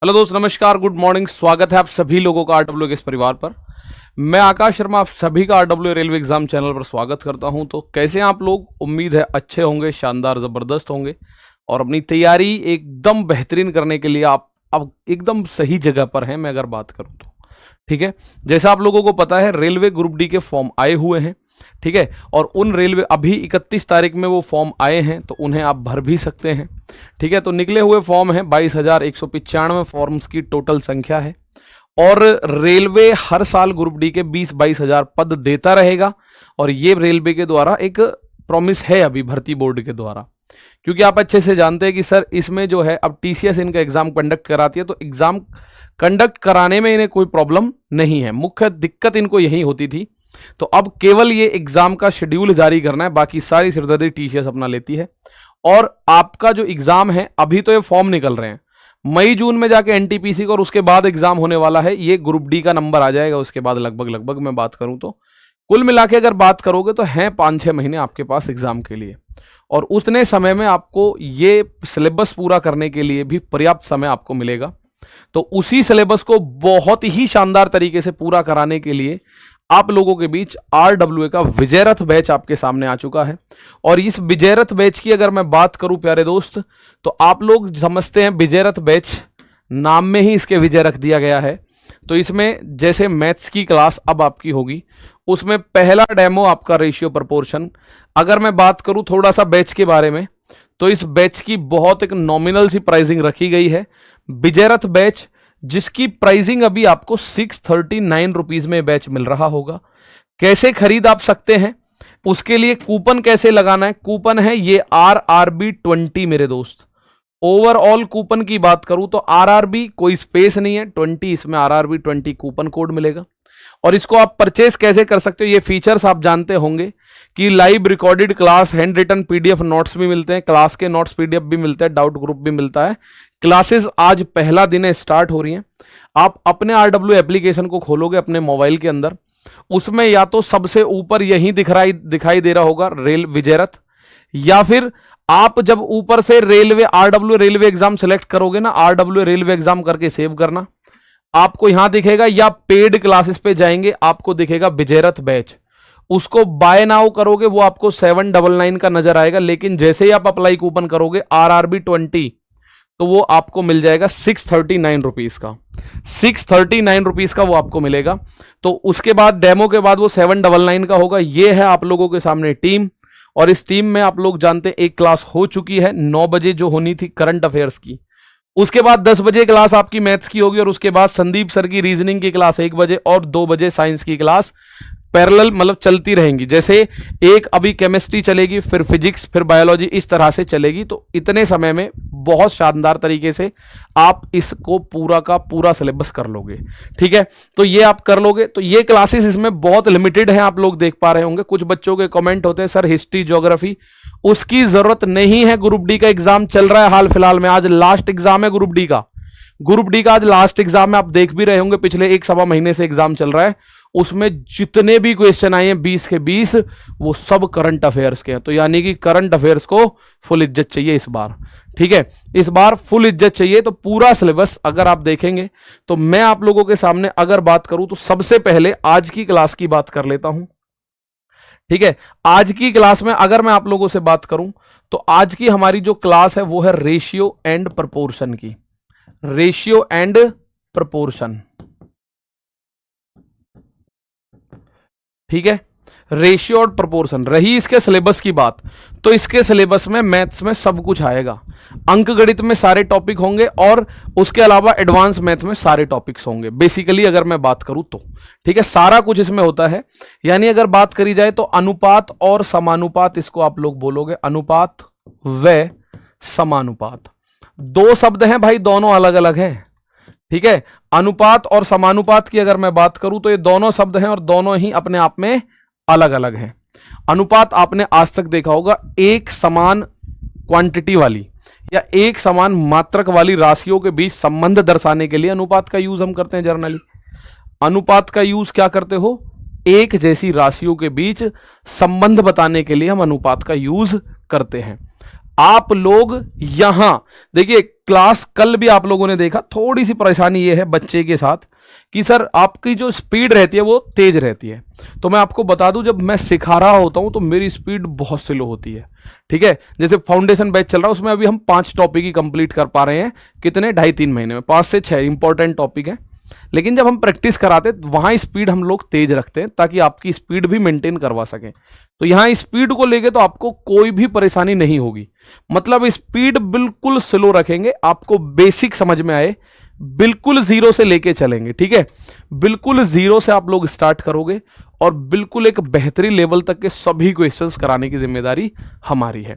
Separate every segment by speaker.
Speaker 1: Hello दोस्त, नमस्कार, good morning. स्वागत है आप सभी लोगों का आरडब्ल्यू के इस परिवार पर। मैं आकाश शर्मा आप सभी का आरडब्ल्यू रेलवे एग्जाम चैनल पर स्वागत करता हूं। तो कैसे हैं आप लोग? उम्मीद है अच्छे होंगे, शानदार, ज़बरदस्त होंगे और अपनी तैयारी एकदम बेहतरीन करने के लिए आप अब एकदम सही जगह पर हैं। मैं अगर बात करूं तो ठीक है, जैसा आप लोगों को पता है रेलवे ग्रुप डी के फॉर्म आए हुए हैं, ठीक है, और उन रेलवे अभी 31 तारीख में वो फॉर्म आए हैं तो उन्हें आप भर भी सकते हैं, ठीक है। तो निकले हुए फॉर्म हैं 22,195 फॉर्म्स की टोटल संख्या है और रेलवे हर साल ग्रुप डी के 20-22 हजार पद देता रहेगा और ये रेलवे के द्वारा एक प्रॉमिस है अभी भर्ती बोर्ड के द्वारा, क्योंकि आप अच्छे से जानते हैं कि सर इसमें जो है अब टीसीएस इनका एग्जाम कंडक्ट कराती है तो एग्जाम कंडक्ट कराने में इन्हें कोई प्रॉब्लम नहीं है। मुख्य दिक्कत इनको यही होती थी, तो अब केवल ये एग्जाम का शेड्यूल जारी करना है, बाकी सारी सिरदर्दी टीसीएस अपना लेती है। और आपका जो एग्जाम है अभी तो ये फॉर्म निकल रहे हैं, मई जून में जाके एनटीपीसी का और उसके बाद एग्जाम होने वाला है। ये ग्रुप डी का नंबर आ जाएगा उसके बाद लगभग मैं बात करूं तो कुल मिला के अगर बात करोगे तो हैं 5-6 महीने आपके पास एग्जाम के लिए, और उतने समय में आपको ये सिलेबस पूरा करने के लिए भी पर्याप्त समय आपको मिलेगा। तो उसी सिलेबस को बहुत ही शानदार तरीके से पूरा कराने के लिए आप लोगों के बीच आरडब्ल्यूए का विजयरथ बैच आपके सामने आ चुका है। और इस विजयरथ बैच की अगर मैं बात करूं प्यारे दोस्त, तो आप लोग समझते हैं विजयरथ बैच, नाम में ही इसके विजय रख दिया गया है। तो इसमें जैसे मैथ्स की क्लास अब आपकी होगी, उसमें पहला डेमो आपका रेशियो प्रपोर्शन। अगर मैं बात करूं थोड़ा सा बैच के बारे में, तो इस बैच की बहुत एक नॉमिनल सी प्राइसिंग रखी गई है। विजयरथ बैच जिसकी प्राइसिंग अभी आपको 639 रुपीज में बैच मिल रहा होगा। कैसे खरीद आप सकते हैं, उसके लिए कूपन कैसे लगाना है? कूपन है ये RRB20 मेरे दोस्त। ओवरऑल कूपन की बात करूं तो RRB कोई स्पेस नहीं है, 20 इसमें RRB20 कूपन कोड मिलेगा। और इसको आप परचेस कैसे कर सकते हो? ये फीचर्स आप जानते होंगे कि live recorded class, handwritten PDF notes भी मिलते हैं, क्लास के नोट्स पीडीएफ भी मिलते हैं, डाउट ग्रुप भी मिलता है। क्लासेस आज पहला दिन है, स्टार्ट हो रही हैं। आप अपने आरडब्ल्यू एप्लीकेशन को खोलोगे अपने मोबाइल के अंदर, उसमें या तो सबसे ऊपर यही दिखाई दे रहा होगा रेल विजयरथ, या फिर आप जब ऊपर से railway RW railway exam select करोगे ना, आरडब्ल्यू रेलवे एग्जाम करके सेव करना, आपको यहां दिखेगा, या पेड क्लासेस पे जाएंगे आपको दिखेगा विजयरथ बैच, उसको बाय नाउ करोगे वो आपको 799 का नजर आएगा। लेकिन जैसे ही आप अप्लाई कूपन करोगे RRB20 तो वो आपको मिल जाएगा 639 रुपीज का, 639 रुपीज का वो आपको मिलेगा। तो उसके बाद डेमो के बाद वो 799 का होगा। ये है आप लोगों के सामने टीम, और इस टीम में आप लोग जानते हैं एक क्लास हो चुकी है 9 बजे जो होनी थी करंट अफेयर्स की, उसके बाद 10 बजे क्लास आपकी मैथ्स की होगी, और उसके बाद संदीप सर की रीजनिंग की क्लास 1 बजे और 2 बजे साइंस की क्लास पैरेलल मतलब चलती रहेंगी। जैसे एक अभी केमिस्ट्री चलेगी, फिर फिजिक्स, फिर बायोलॉजी, इस तरह से चलेगी। तो इतने समय में बहुत शानदार तरीके से आप इसको पूरा का पूरा सिलेबस कर लोगे, ठीक है। तो ये आप कर लोगे। तो ये क्लासेस इसमें बहुत लिमिटेड है, आप लोग देख पा रहे होंगे। कुछ बच्चों के कमेंट होते हैं सर हिस्ट्री ज्योग्राफी, उसकी जरूरत नहीं है। ग्रुप डी का एग्जाम चल रहा है हाल फिलहाल में, आज लास्ट एग्जाम है ग्रुप डी का। ग्रुप डी का आज लास्ट एग्जाम है, आप देख भी रहे होंगे पिछले 1-1.25 महीने से एग्जाम चल रहा है। उसमें जितने भी क्वेश्चन आए हैं 20 के 20 वो सब करंट अफेयर्स के हैं। तो यानी कि करंट अफेयर्स को फुल इज्जत चाहिए इस बार, ठीक है, इस बार फुल इज्जत चाहिए। तो पूरा सिलेबस अगर आप देखेंगे तो मैं आप लोगों के सामने अगर बात करूं तो सबसे पहले आज की क्लास की बात कर लेता हूं, ठीक है। आज की क्लास में अगर मैं आप लोगों से बात करूं तो आज की हमारी जो क्लास है वो है रेशियो एंड प्रपोर्शन की, रेशियो एंड प्रपोर्शन, ठीक है। रेशियो और प्रोपोर्शन रही इसके सिलेबस की बात, तो इसके सिलेबस में मैथ्स में सब कुछ आएगा, अंक गणित में सारे टॉपिक होंगे और उसके अलावा एडवांस मैथ में सारे टॉपिक्स होंगे बेसिकली अगर मैं बात करूं तो, ठीक है। सारा कुछ इसमें होता है। यानी अगर बात करी जाए तो अनुपात और समानुपात, इसको आप लोग बोलोगे अनुपात व समानुपात। 2 शब्द हैं भाई, दोनों अलग अलग हैं, ठीक है। अनुपात और समानुपात की अगर मैं बात करूं तो ये दोनों शब्द हैं और दोनों ही अपने आप में अलग अलग हैं। अनुपात आपने आज तक देखा होगा, एक समान क्वांटिटी वाली या एक समान मात्रक वाली राशियों के बीच संबंध दर्शाने के लिए अनुपात का यूज हम करते हैं जनरली। अनुपात का यूज क्या करते हो? एक जैसी राशियों के बीच संबंध बताने के लिए हम अनुपात का यूज करते हैं। आप लोग यहां देखिए क्लास कल भी आप लोगों ने देखा, थोड़ी सी परेशानी ये है बच्चे के साथ कि सर आपकी जो स्पीड रहती है वो तेज रहती है। तो मैं आपको बता दूं, जब मैं सिखा रहा होता हूं तो मेरी स्पीड बहुत स्लो होती है। ठीक है, जैसे फाउंडेशन बैच चल रहा है उसमें अभी हम 5 टॉपिक ही कंप्लीट कर पा रहे हैं, कितने 2.5-3 महीने में, 5 से 6 इंपॉर्टेंट टॉपिक है। लेकिन जब हम प्रैक्टिस कराते हैं वहां स्पीड हम लोग तेज रखते हैं ताकि आपकी स्पीड भी मेंटेन करवा सकें। तो यहां स्पीड को लेके तो आपको कोई भी परेशानी नहीं होगी, मतलब स्पीड बिल्कुल स्लो रखेंगे, आपको बेसिक समझ में आए, बिल्कुल जीरो से लेके चलेंगे। ठीक है, बिल्कुल जीरो से आप लोग स्टार्ट करोगे और बिल्कुल एक बेहतरीन लेवल तक के सभी क्वेश्चंस कराने की जिम्मेदारी हमारी है।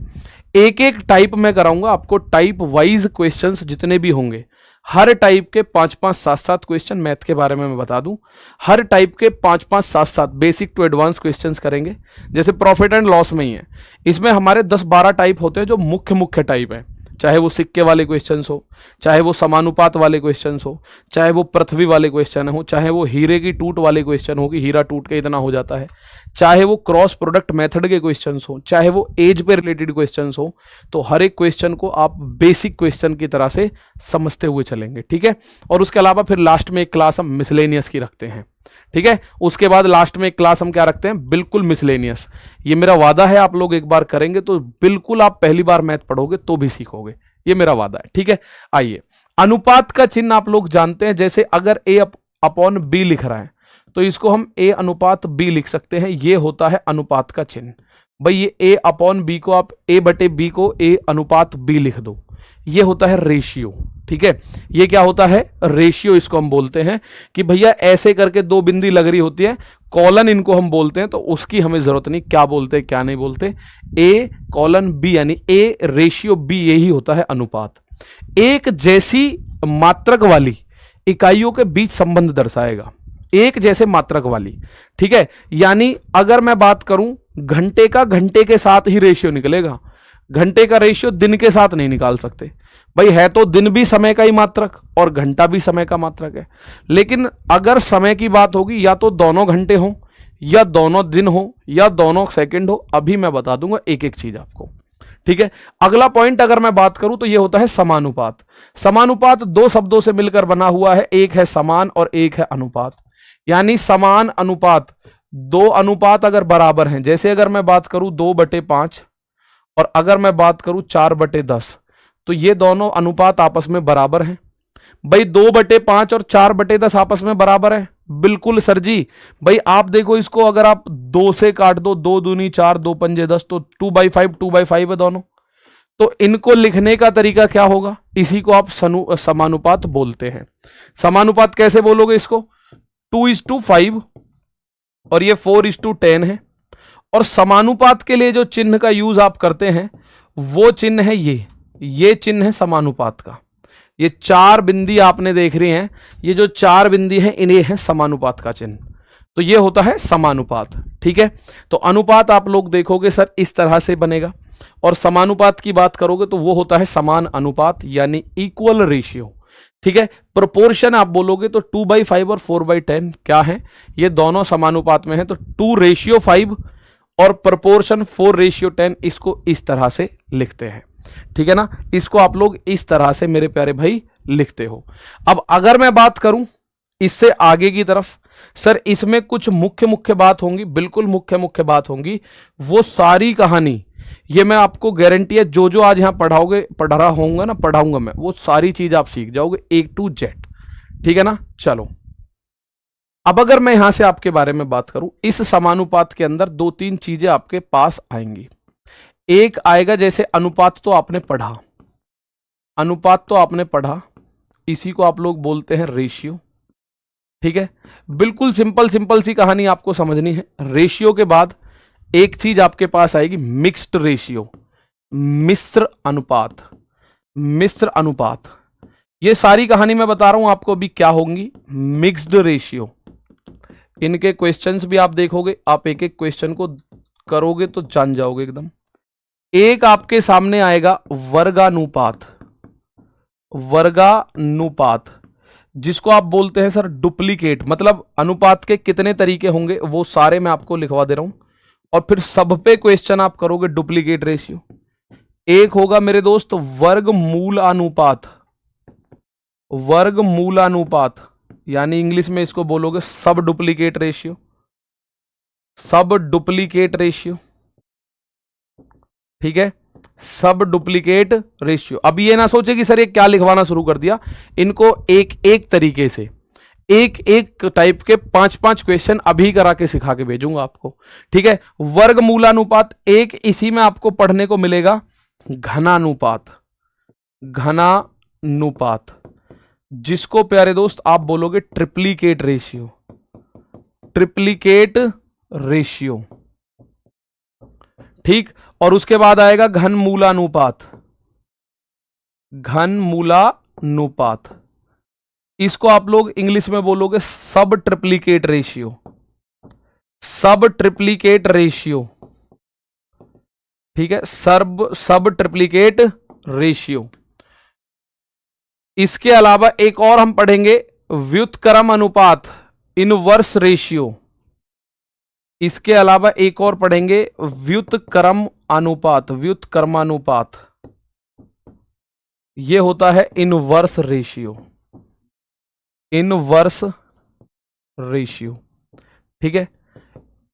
Speaker 1: एक एक टाइप में कराऊंगा आपको, टाइप वाइज क्वेश्चंस जितने भी होंगे, हर टाइप के 5-5, 7-7 क्वेश्चन मैथ के बारे में मैं बता दूं, हर टाइप के 5-5, 7-7 बेसिक टू एडवांस क्वेश्चंस करेंगे। जैसे प्रॉफिट एंड लॉस में ही है, इसमें हमारे 10-12 टाइप होते हैं जो मुख्य मुख्य टाइप है, चाहे वो सिक्के वाले क्वेश्चंस हो, चाहे वो समानुपात वाले क्वेश्चंस हो, चाहे वो पृथ्वी वाले क्वेश्चन हो, चाहे वो हीरे की टूट वाले क्वेश्चन हो कि हीरा टूट के इतना हो जाता है, चाहे वो क्रॉस प्रोडक्ट मेथड के क्वेश्चंस हो, चाहे वो एज पे रिलेटेड क्वेश्चंस हो, तो हर एक क्वेश्चन को आप बेसिक क्वेश्चन की तरह से समझते हुए चलेंगे। ठीक है, और उसके अलावा फिर लास्ट में एक क्लास हम मिसलेनियस की रखते हैं। ठीक है, उसके बाद लास्ट में एक क्लास हम क्या रखते हैं, बिल्कुल मिसलेनियस। ये मेरा वादा है, आप लोग एक बार करेंगे तो बिल्कुल आप पहली बार मैथ पढ़ोगे तो भी सीखोगे, ये मेरा वादा है। ठीक है, आइए, अनुपात का चिन्ह आप लोग जानते हैं, जैसे अगर a अपॉन b लिख रहा है तो इसको हम a अनुपात b लिख सकते हैं, ये होता है अनुपात का चिन्ह। भाई ये a अपॉन b को आप a बटे b को a अनुपात b लिख दो, ये होता है रेशियो। ठीक है, ये क्या होता है, रेशियो इसको हम बोलते हैं कि भैया ऐसे करके दो बिंदी लग रही होती है, कॉलन इनको हम बोलते हैं, तो उसकी हमें जरूरत नहीं, क्या बोलते क्या नहीं बोलते, ए कॉलन बी यानी ए रेशियो बी, यही होता है अनुपात। एक जैसी मात्रक वाली इकाइयों के बीच संबंध दर्शाएगा, एक जैसे मात्रक वाली। ठीक है, यानी अगर मैं बात करूं घंटे का, घंटे के साथ ही रेशियो निकलेगा, घंटे का रेशियो दिन के साथ नहीं निकाल सकते। भाई है तो दिन भी समय का ही मात्रक और घंटा भी समय का मात्रक है, लेकिन अगर समय की बात होगी या तो दोनों घंटे हो या दोनों दिन हो या दोनों सेकंड हो, अभी मैं बता दूंगा एक एक चीज आपको। ठीक है, अगला पॉइंट अगर मैं बात करूं तो यह होता है समानुपात। समानुपात दो शब्दों से मिलकर बना हुआ है, एक है समान और एक है अनुपात। यानी समान अनुपात, दो अनुपात अगर बराबर हैं, जैसे अगर मैं बात करूं 2/5 और अगर मैं बात करूं 4/10, तो ये दोनों अनुपात आपस में बराबर हैं। भाई 2/5 और 4/10 आपस में बराबर है, बिल्कुल सर जी। भाई आप देखो इसको, अगर आप 2 से काट दो, 2 दूनी 4, 2 पंजे 10, तो 2/5 है दोनों। तो इनको लिखने का तरीका क्या होगा, इसी को आप समानुपात बोलते हैं। समानुपात कैसे बोलोगे इसको, 2:5 और ये 4:10 है। और समानुपात के लिए जो चिन्ह का यूज आप करते हैं वो चिन्ह है ये चिन्ह है समानुपात का। ये 4 बिंदी आपने देख रही हैं, ये जो 4 बिंदी हैं इन्हें है समानुपात का चिन्ह, तो ये होता है समानुपात। ठीक है, तो अनुपात आप लोग देखोगे सर इस तरह से बनेगा, और समानुपात की बात करोगे तो वो होता है समान अनुपात यानी इक्वल रेशियो। ठीक है, प्रोपोर्शन आप बोलोगे तो 2/5 और 4/10 क्या है, ये दोनों समानुपात में है, तो 2:5 और प्रोपोर्शन 4:10, इसको इस तरह से लिखते हैं। ठीक है ना, इसको आप लोग इस तरह से मेरे प्यारे भाई लिखते हो। अब अगर मैं बात करूं इससे आगे की तरफ, सर इसमें कुछ मुख्य बात होंगी, बिल्कुल मुख्य बात होंगी, वो सारी कहानी ये मैं आपको गारंटी है, जो जो आज यहां पढ़ा रहा होऊंगा ना, पढ़ाऊंगा मैं, वो सारी चीज आप सीख जाओगे A to Z। ठीक है ना, चलो अब अगर मैं यहां से आपके बारे में बात करूं, इस समानुपात के अंदर 2-3 चीजें आपके पास आएंगी। एक आएगा जैसे अनुपात, तो आपने पढ़ा, अनुपात तो आपने पढ़ा, इसी को आप लोग बोलते हैं रेशियो। ठीक है, बिल्कुल सिंपल सी कहानी आपको समझनी है। रेशियो के बाद एक चीज आपके पास आएगी मिक्स्ड रेशियो, मिश्र अनुपात। मिश्र अनुपात, ये सारी कहानी मैं बता रहा हूं आपको अभी क्या होंगी। मिक्स्ड रेशियो, इनके क्वेश्चंस भी आप देखोगे, आप एक एक क्वेश्चन को करोगे तो जान जाओगे एकदम। एक आपके सामने आएगा वर्गानुपात, वर्गानुपात जिसको आप बोलते हैं सर डुप्लीकेट, मतलब अनुपात के कितने तरीके होंगे वो सारे मैं आपको लिखवा दे रहा हूं, और फिर सब पे क्वेश्चन आप करोगे डुप्लीकेट रेशियो। एक होगा मेरे दोस्त वर्गमूल अनुपात, वर्गमूलानुपात, यानी इंग्लिश में इसको बोलोगे सब डुप्लीकेट रेशियो, सब डुप्लीकेट रेशियो, ठीक है, सब डुप्लीकेट रेशियो। अब ये ना सोचे कि सर ये क्या लिखवाना शुरू कर दिया, इनको एक एक तरीके से एक एक टाइप के 5-5 क्वेश्चन अभी करा के सिखा के भेजूंगा आपको, ठीक है। वर्गमूलानुपात एक, इसी में आपको पढ़ने को मिलेगा घनानुपात, घनानुपात, जिसको प्यारे दोस्त आप बोलोगे ट्रिप्लीकेट रेशियो, ट्रिप्लीकेट रेशियो, ठीक। और उसके बाद आएगा घनमूलानुपात, घनमूलानुपात, इसको आप लोग इंग्लिश में बोलोगे सब ट्रिप्लीकेट रेशियो, सब ट्रिप्लीकेट रेशियो, ठीक है, सब ट्रिप्लीकेट रेशियो। इसके अलावा एक और हम पढ़ेंगे व्युत्क्रम अनुपात, इनवर्स रेशियो। इसके अलावा एक और पढ़ेंगे व्युत्क्रम अनुपात, व्युत्क्रमानुपात, यह होता है इनवर्स रेशियो, इनवर्स रेशियो, ठीक है।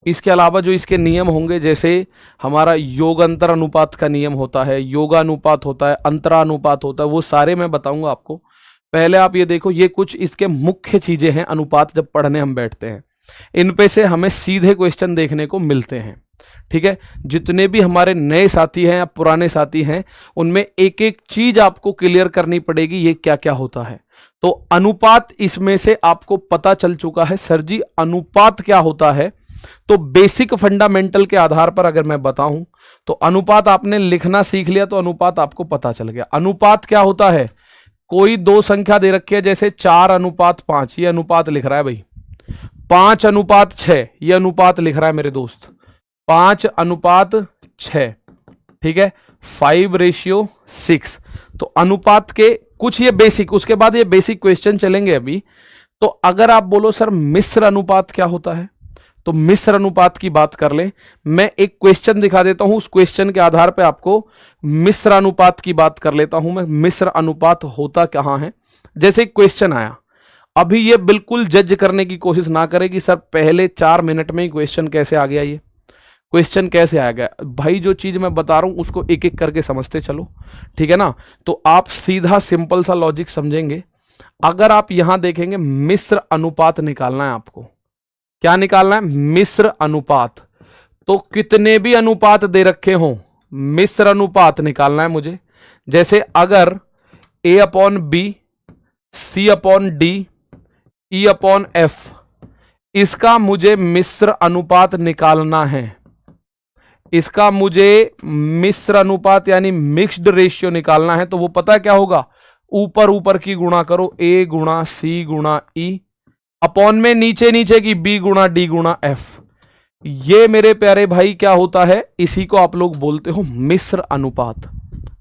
Speaker 1: इसके अलावा जो इसके नियम होंगे, जैसे हमारा योग अंतर अनुपात का नियम होता है, योगानुपात होता है, अंतरानुपात होता है, वो सारे मैं बताऊंगा आपको। पहले आप ये देखो, ये कुछ इसके मुख्य चीजें हैं अनुपात जब पढ़ने हम बैठते हैं, इन पे से हमें सीधे क्वेश्चन देखने को मिलते हैं, ठीक है। जितने भी हमारे नए साथी हैं या पुराने साथी हैं, उनमें एक एक चीज आपको क्लियर करनी पड़ेगी, ये क्या क्या होता है। तो अनुपात इसमें से आपको पता चल चुका है, सर जी अनुपात क्या होता है। तो बेसिक फंडामेंटल के आधार पर अगर मैं बताऊं तो अनुपात आपने लिखना सीख लिया, तो अनुपात आपको पता चल गया। अनुपात क्या होता है, कोई दो संख्या दे रखी है, जैसे 4:5, ये अनुपात लिख रहा है भाई, 5:6, ये अनुपात लिख रहा है मेरे दोस्त, 5:6, ठीक है, 5:6। तो अनुपात के कुछ ये बेसिक, उसके बाद ये बेसिक क्वेश्चन चलेंगे अभी। तो अगर आप बोलो सर मिश्र अनुपात क्या होता है, तो मिश्र अनुपात की बात कर ले। मैं एक क्वेश्चन दिखा देता हूं, उस क्वेश्चन के आधार पे आपको मिश्र अनुपात की बात कर लेता हूं मैं, मिश्र अनुपात होता कहां है। जैसे क्वेश्चन आया, अभी ये बिल्कुल जज करने की कोशिश ना करें कि सर पहले 4 मिनट में ही क्वेश्चन कैसे आ गया, ये क्वेश्चन कैसे आ गया। भाई जो चीज मैं बता रहा हूं उसको एक एक करके समझते चलो, ठीक है ना। तो आप सीधा सिंपल सा लॉजिक समझेंगे। अगर आप यहां देखेंगे, मिश्र अनुपात निकालना है आपको, क्या निकालना है, मिश्र अनुपात। तो कितने भी अनुपात दे रखे हों, मिश्र अनुपात निकालना है मुझे। जैसे अगर A/B, C/D, E/F, इसका मुझे मिश्र अनुपात निकालना है, इसका मुझे मिश्र अनुपात यानी मिक्स्ड रेशियो निकालना है। तो वो पता क्या होगा, ऊपर ऊपर की गुणा करो, A गुणा C गुणा E, अपॉन में नीचे नीचे की B गुणा D गुणा F। ये मेरे प्यारे भाई क्या होता है, इसी को आप लोग बोलते हो मिश्र अनुपात।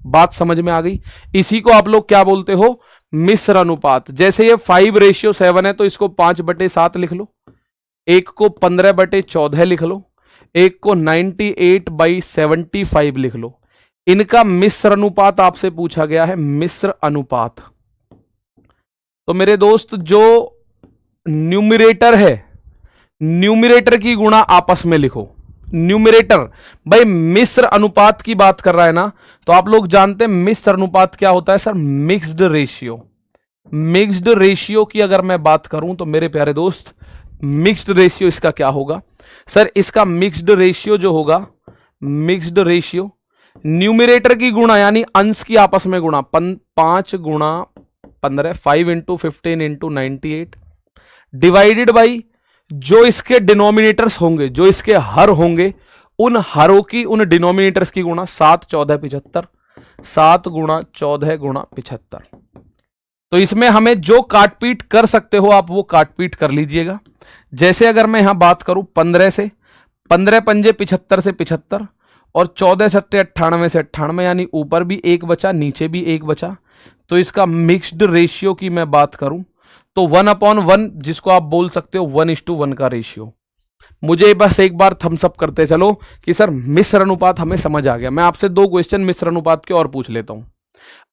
Speaker 1: बात समझ में आ गई, इसी को आप लोग क्या बोलते हो, मिश्र अनुपात। जैसे ये 5:7 है, तो इसको 5/7 लिख लो, एक को 15/14 लिख लो, एक को 98/75 लिख लो। इनका मिश्र अनुपात आपसे पूछा गया है, मिश्र अनुपात। तो मेरे दोस्त जो न्यूमरेटर है, न्यूमरेटर की गुणा आपस में लिखो। न्यूमरेटर भाई मिश्र अनुपात की बात कर रहा है ना, तो आप लोग जानते हैं मिश्र अनुपात क्या होता है sir, mixed ratio. Mixed ratio की अगर मैं बात करूं तो मेरे प्यारे दोस्त, मिक्स्ड रेशियो इसका क्या होगा सर, इसका मिक्स्ड रेशियो जो होगा, मिक्स्ड रेशियो न्यूमरेटर की गुणा यानी अंश की आपस में गुणा, 5 गुणा 15, 5 × 15 × 98, डिवाइडेड बाई जो इसके डिनोमिनेटर्स होंगे, जो इसके हर होंगे, उन हरों की, उन डिनोमिनेटर्स की गुणा, 7 14 75, 7 गुणा 14 गुणा 75। तो इसमें हमें जो काटपीट कर सकते हो आप वो काटपीट कर लीजिएगा। जैसे अगर मैं यहां बात करूं 15 से, 15 पंजे 75 से 75, और 14 सत्ते 98 से 98, यानी ऊपर भी एक बचा नीचे भी एक बचा। तो इसका मिक्स्ड रेशियो की मैं बात करूं तो 1/1, जिसको आप बोल सकते हो 1:1 का रेशियो। मुझे बस एक बार थम्स अप करते चलो कि सर मिश्र अनुपात हमें समझ आ गया। मैं आपसे 2 क्वेश्चन मिश्र अनुपात के और पूछ लेता हूं।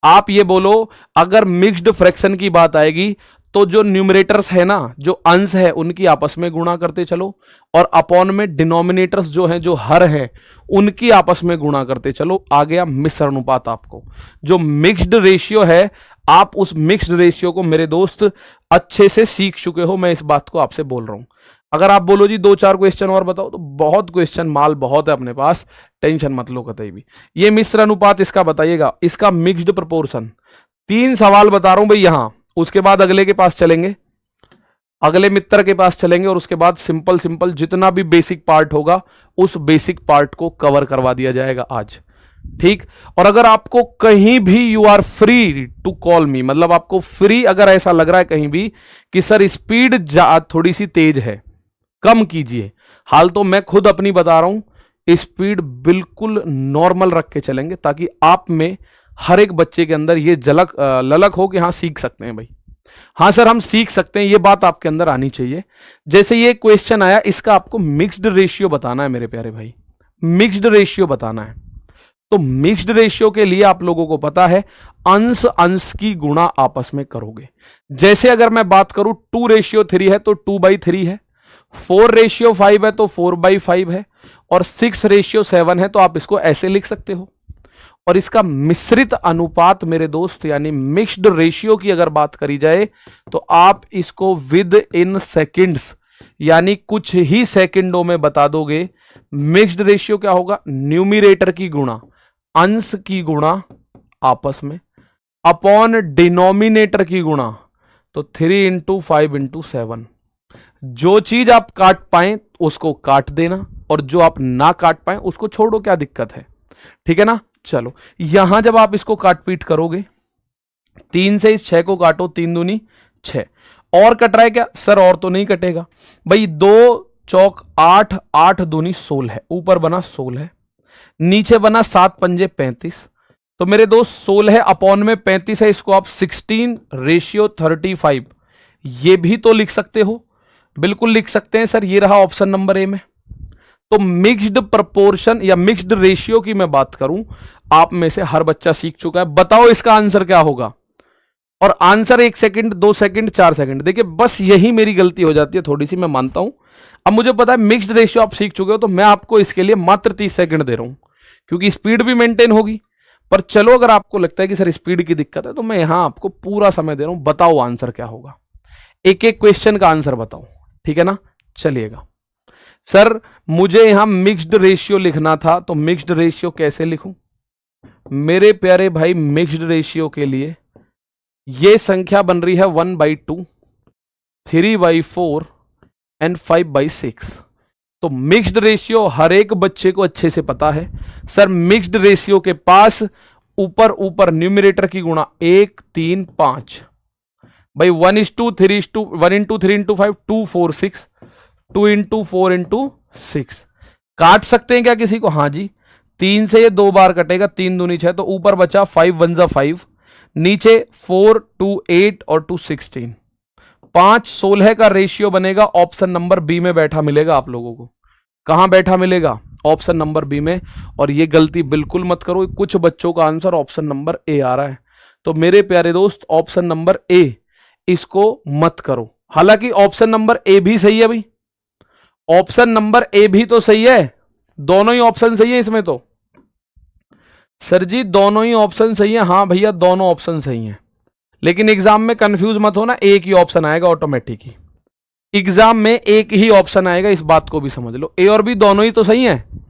Speaker 1: आप ये बोलो अगर मिक्स्ड फ्रैक्शन की बात आएगी तो जो न्यूमरेटर्स है ना, जो अंश है, उनकी आपस में गुणा करते चलो, और अपॉन में डिनोमिनेटर्स जो हैं, जो हर है, उनकी आपस में गुणा करते चलो। आ गया मिश्र अनुपात। आपको जो मिक्स्ड रेशियो है, आप उस मिक्स्ड रेशियो को मेरे दोस्त अच्छे से सीख चुके हो, मैं इस बात को आपसे बोल रहा हूं। अगर आप बोलो जी 2-4 क्वेश्चन और बताओ, तो बहुत क्वेश्चन, माल बहुत है अपने पास, टेंशन मत लो कतई भी। ये मिश्र अनुपात इसका बताइएगा, इसका मिक्स्ड प्रोपोर्शन। 3 सवाल बता रहा हूं भाई यहां, उसके बाद अगले के पास चलेंगे, अगले मित्र के पास चलेंगे, और उसके बाद सिंपल सिंपल जितना भी बेसिक पार्ट होगा उस बेसिक पार्ट को कवर करवा दिया जाएगा आज, ठीक। और अगर आपको कहीं भी you are free to call me, मतलब आपको फ्री अगर ऐसा लग रहा है कहीं भी कि सर स्पीड थोड़ी सी तेज है, कम कीजिए। हाल तो मैं खुद अपनी बता रहा हूं, स्पीड बिल्कुल नॉर्मल रख के चलेंगे, ताकि आप में हर एक बच्चे के अंदर ये ललक हो कि हाँ सीख सकते हैं भाई, हाँ सर हम सीख सकते हैं, ये बात आपके अंदर आनी चाहिए। जैसे ये क्वेश्चन आया, इसका आपको मिक्स्ड रेशियो बताना है मेरे प्यारे भाई, मिक्स्ड रेशियो बताना है। तो मिक्स्ड रेशियो के लिए आप लोगों को पता है अंश अंश की गुणा आपस में करोगे। जैसे अगर मैं बात करूं 2:3 है तो 2/3 है, 4:5 है तो 4/5 है, और 6:7 है तो आप इसको ऐसे लिख सकते हो। और इसका मिश्रित अनुपात मेरे दोस्त, यानी मिक्स्ड रेशियो की अगर बात करी जाए, तो आप इसको विद इन सेकंड्स, यानी कुछ ही सेकंडों में बता दोगे। मिक्स्ड रेशियो क्या होगा? न्यूमिरेटर की गुणा, अंश की गुणा आपस में, अपॉन डिनोमिनेटर की गुणा, तो 3 × 5 × 7। जो चीज आप काट पाए उसको काट देना, और जो आप ना काट पाए उसको छोड़ो, क्या दिक्कत है, ठीक है ना। चलो यहां जब आप इसको काट पीट करोगे, 3 से इस 6 को काटो, 3 दूनी 6, और कट रहा है क्या सर? और तो नहीं कटेगा भाई, 2 चौक 8, 8 दूनी 16 है, ऊपर बना 16 है, नीचे बना 7 पंजे 35, तो मेरे दोस्त 16 है अपॉन में 35 है, इसको आप 16:35 ये भी तो लिख सकते हो, बिल्कुल लिख सकते हैं सर। ये रहा ऑप्शन नंबर ए में। तो मिक्स्ड प्रपोर्शन या मिक्स्ड रेशियो की मैं बात करूं, आप में से हर बच्चा सीख चुका है। बताओ इसका आंसर क्या होगा? और आंसर 1 सेकंड, 2 सेकंड, 4 सेकंड। देखिए बस यही मेरी गलती हो जाती है थोड़ी सी, मैं मानता हूं। अब मुझे पता है मिक्स्ड रेशियो आप सीख चुके हो, तो मैं आपको इसके लिए मात्र 30 सेकंड दे रहा हूं, क्योंकि स्पीड भी मेंटेन होगी। पर चलो अगर आपको लगता है कि सर स्पीड की दिक्कत है, तो मैं यहां आपको पूरा समय दे रहा हूं। बताओ आंसर क्या होगा, एक एक क्वेश्चन का आंसर बताओ, ठीक है ना। चलिएगा सर, मुझे यहां मिक्स्ड रेशियो लिखना था, तो मिक्स्ड रेशियो कैसे लिखूं? मेरे प्यारे भाई, मिक्स्ड रेशियो के लिए ये संख्या बन रही है 1/2, 3/4 एंड 5/6। तो मिक्स्ड रेशियो हर एक बच्चे को अच्छे से पता है सर। मिक्स्ड रेशियो के पास ऊपर ऊपर न्यूमरेटर की गुणा 1, 3, 5 भाई, 1:3 1 × 3 × 5 2, 4, 6, 2 × 4 × 6। काट सकते हैं क्या किसी को? हाँ जी, 3 से ये 2 बार कटेगा, 3 दूनी 6, तो ऊपर बचा 5 1 जा 5, नीचे 4 2 8 और 2 16, 5 16 का रेशियो बनेगा। ऑप्शन नंबर बी में बैठा मिलेगा आप लोगों को। कहां बैठा मिलेगा? ऑप्शन नंबर बी में। और ये गलती बिल्कुल मत करो, कुछ बच्चों का आंसर ऑप्शन नंबर ए आ रहा है, तो मेरे प्यारे दोस्त ऑप्शन नंबर ए इसको मत करो। हालांकि ऑप्शन नंबर ए भी सही है भाई, ऑप्शन नंबर ए भी तो सही है, दोनों ही ऑप्शन सही है इसमें। तो सर जी दोनों ही ऑप्शन सही है, हाँ भैया दोनों ऑप्शन सही हैं, लेकिन एग्जाम में कंफ्यूज मत होना, एक ही ऑप्शन आएगा ऑटोमेटिक ही। एग्जाम में एक ही ऑप्शन आएगा, इस बात को भी समझ लो। ए और बी दोनों ही तो सही हैं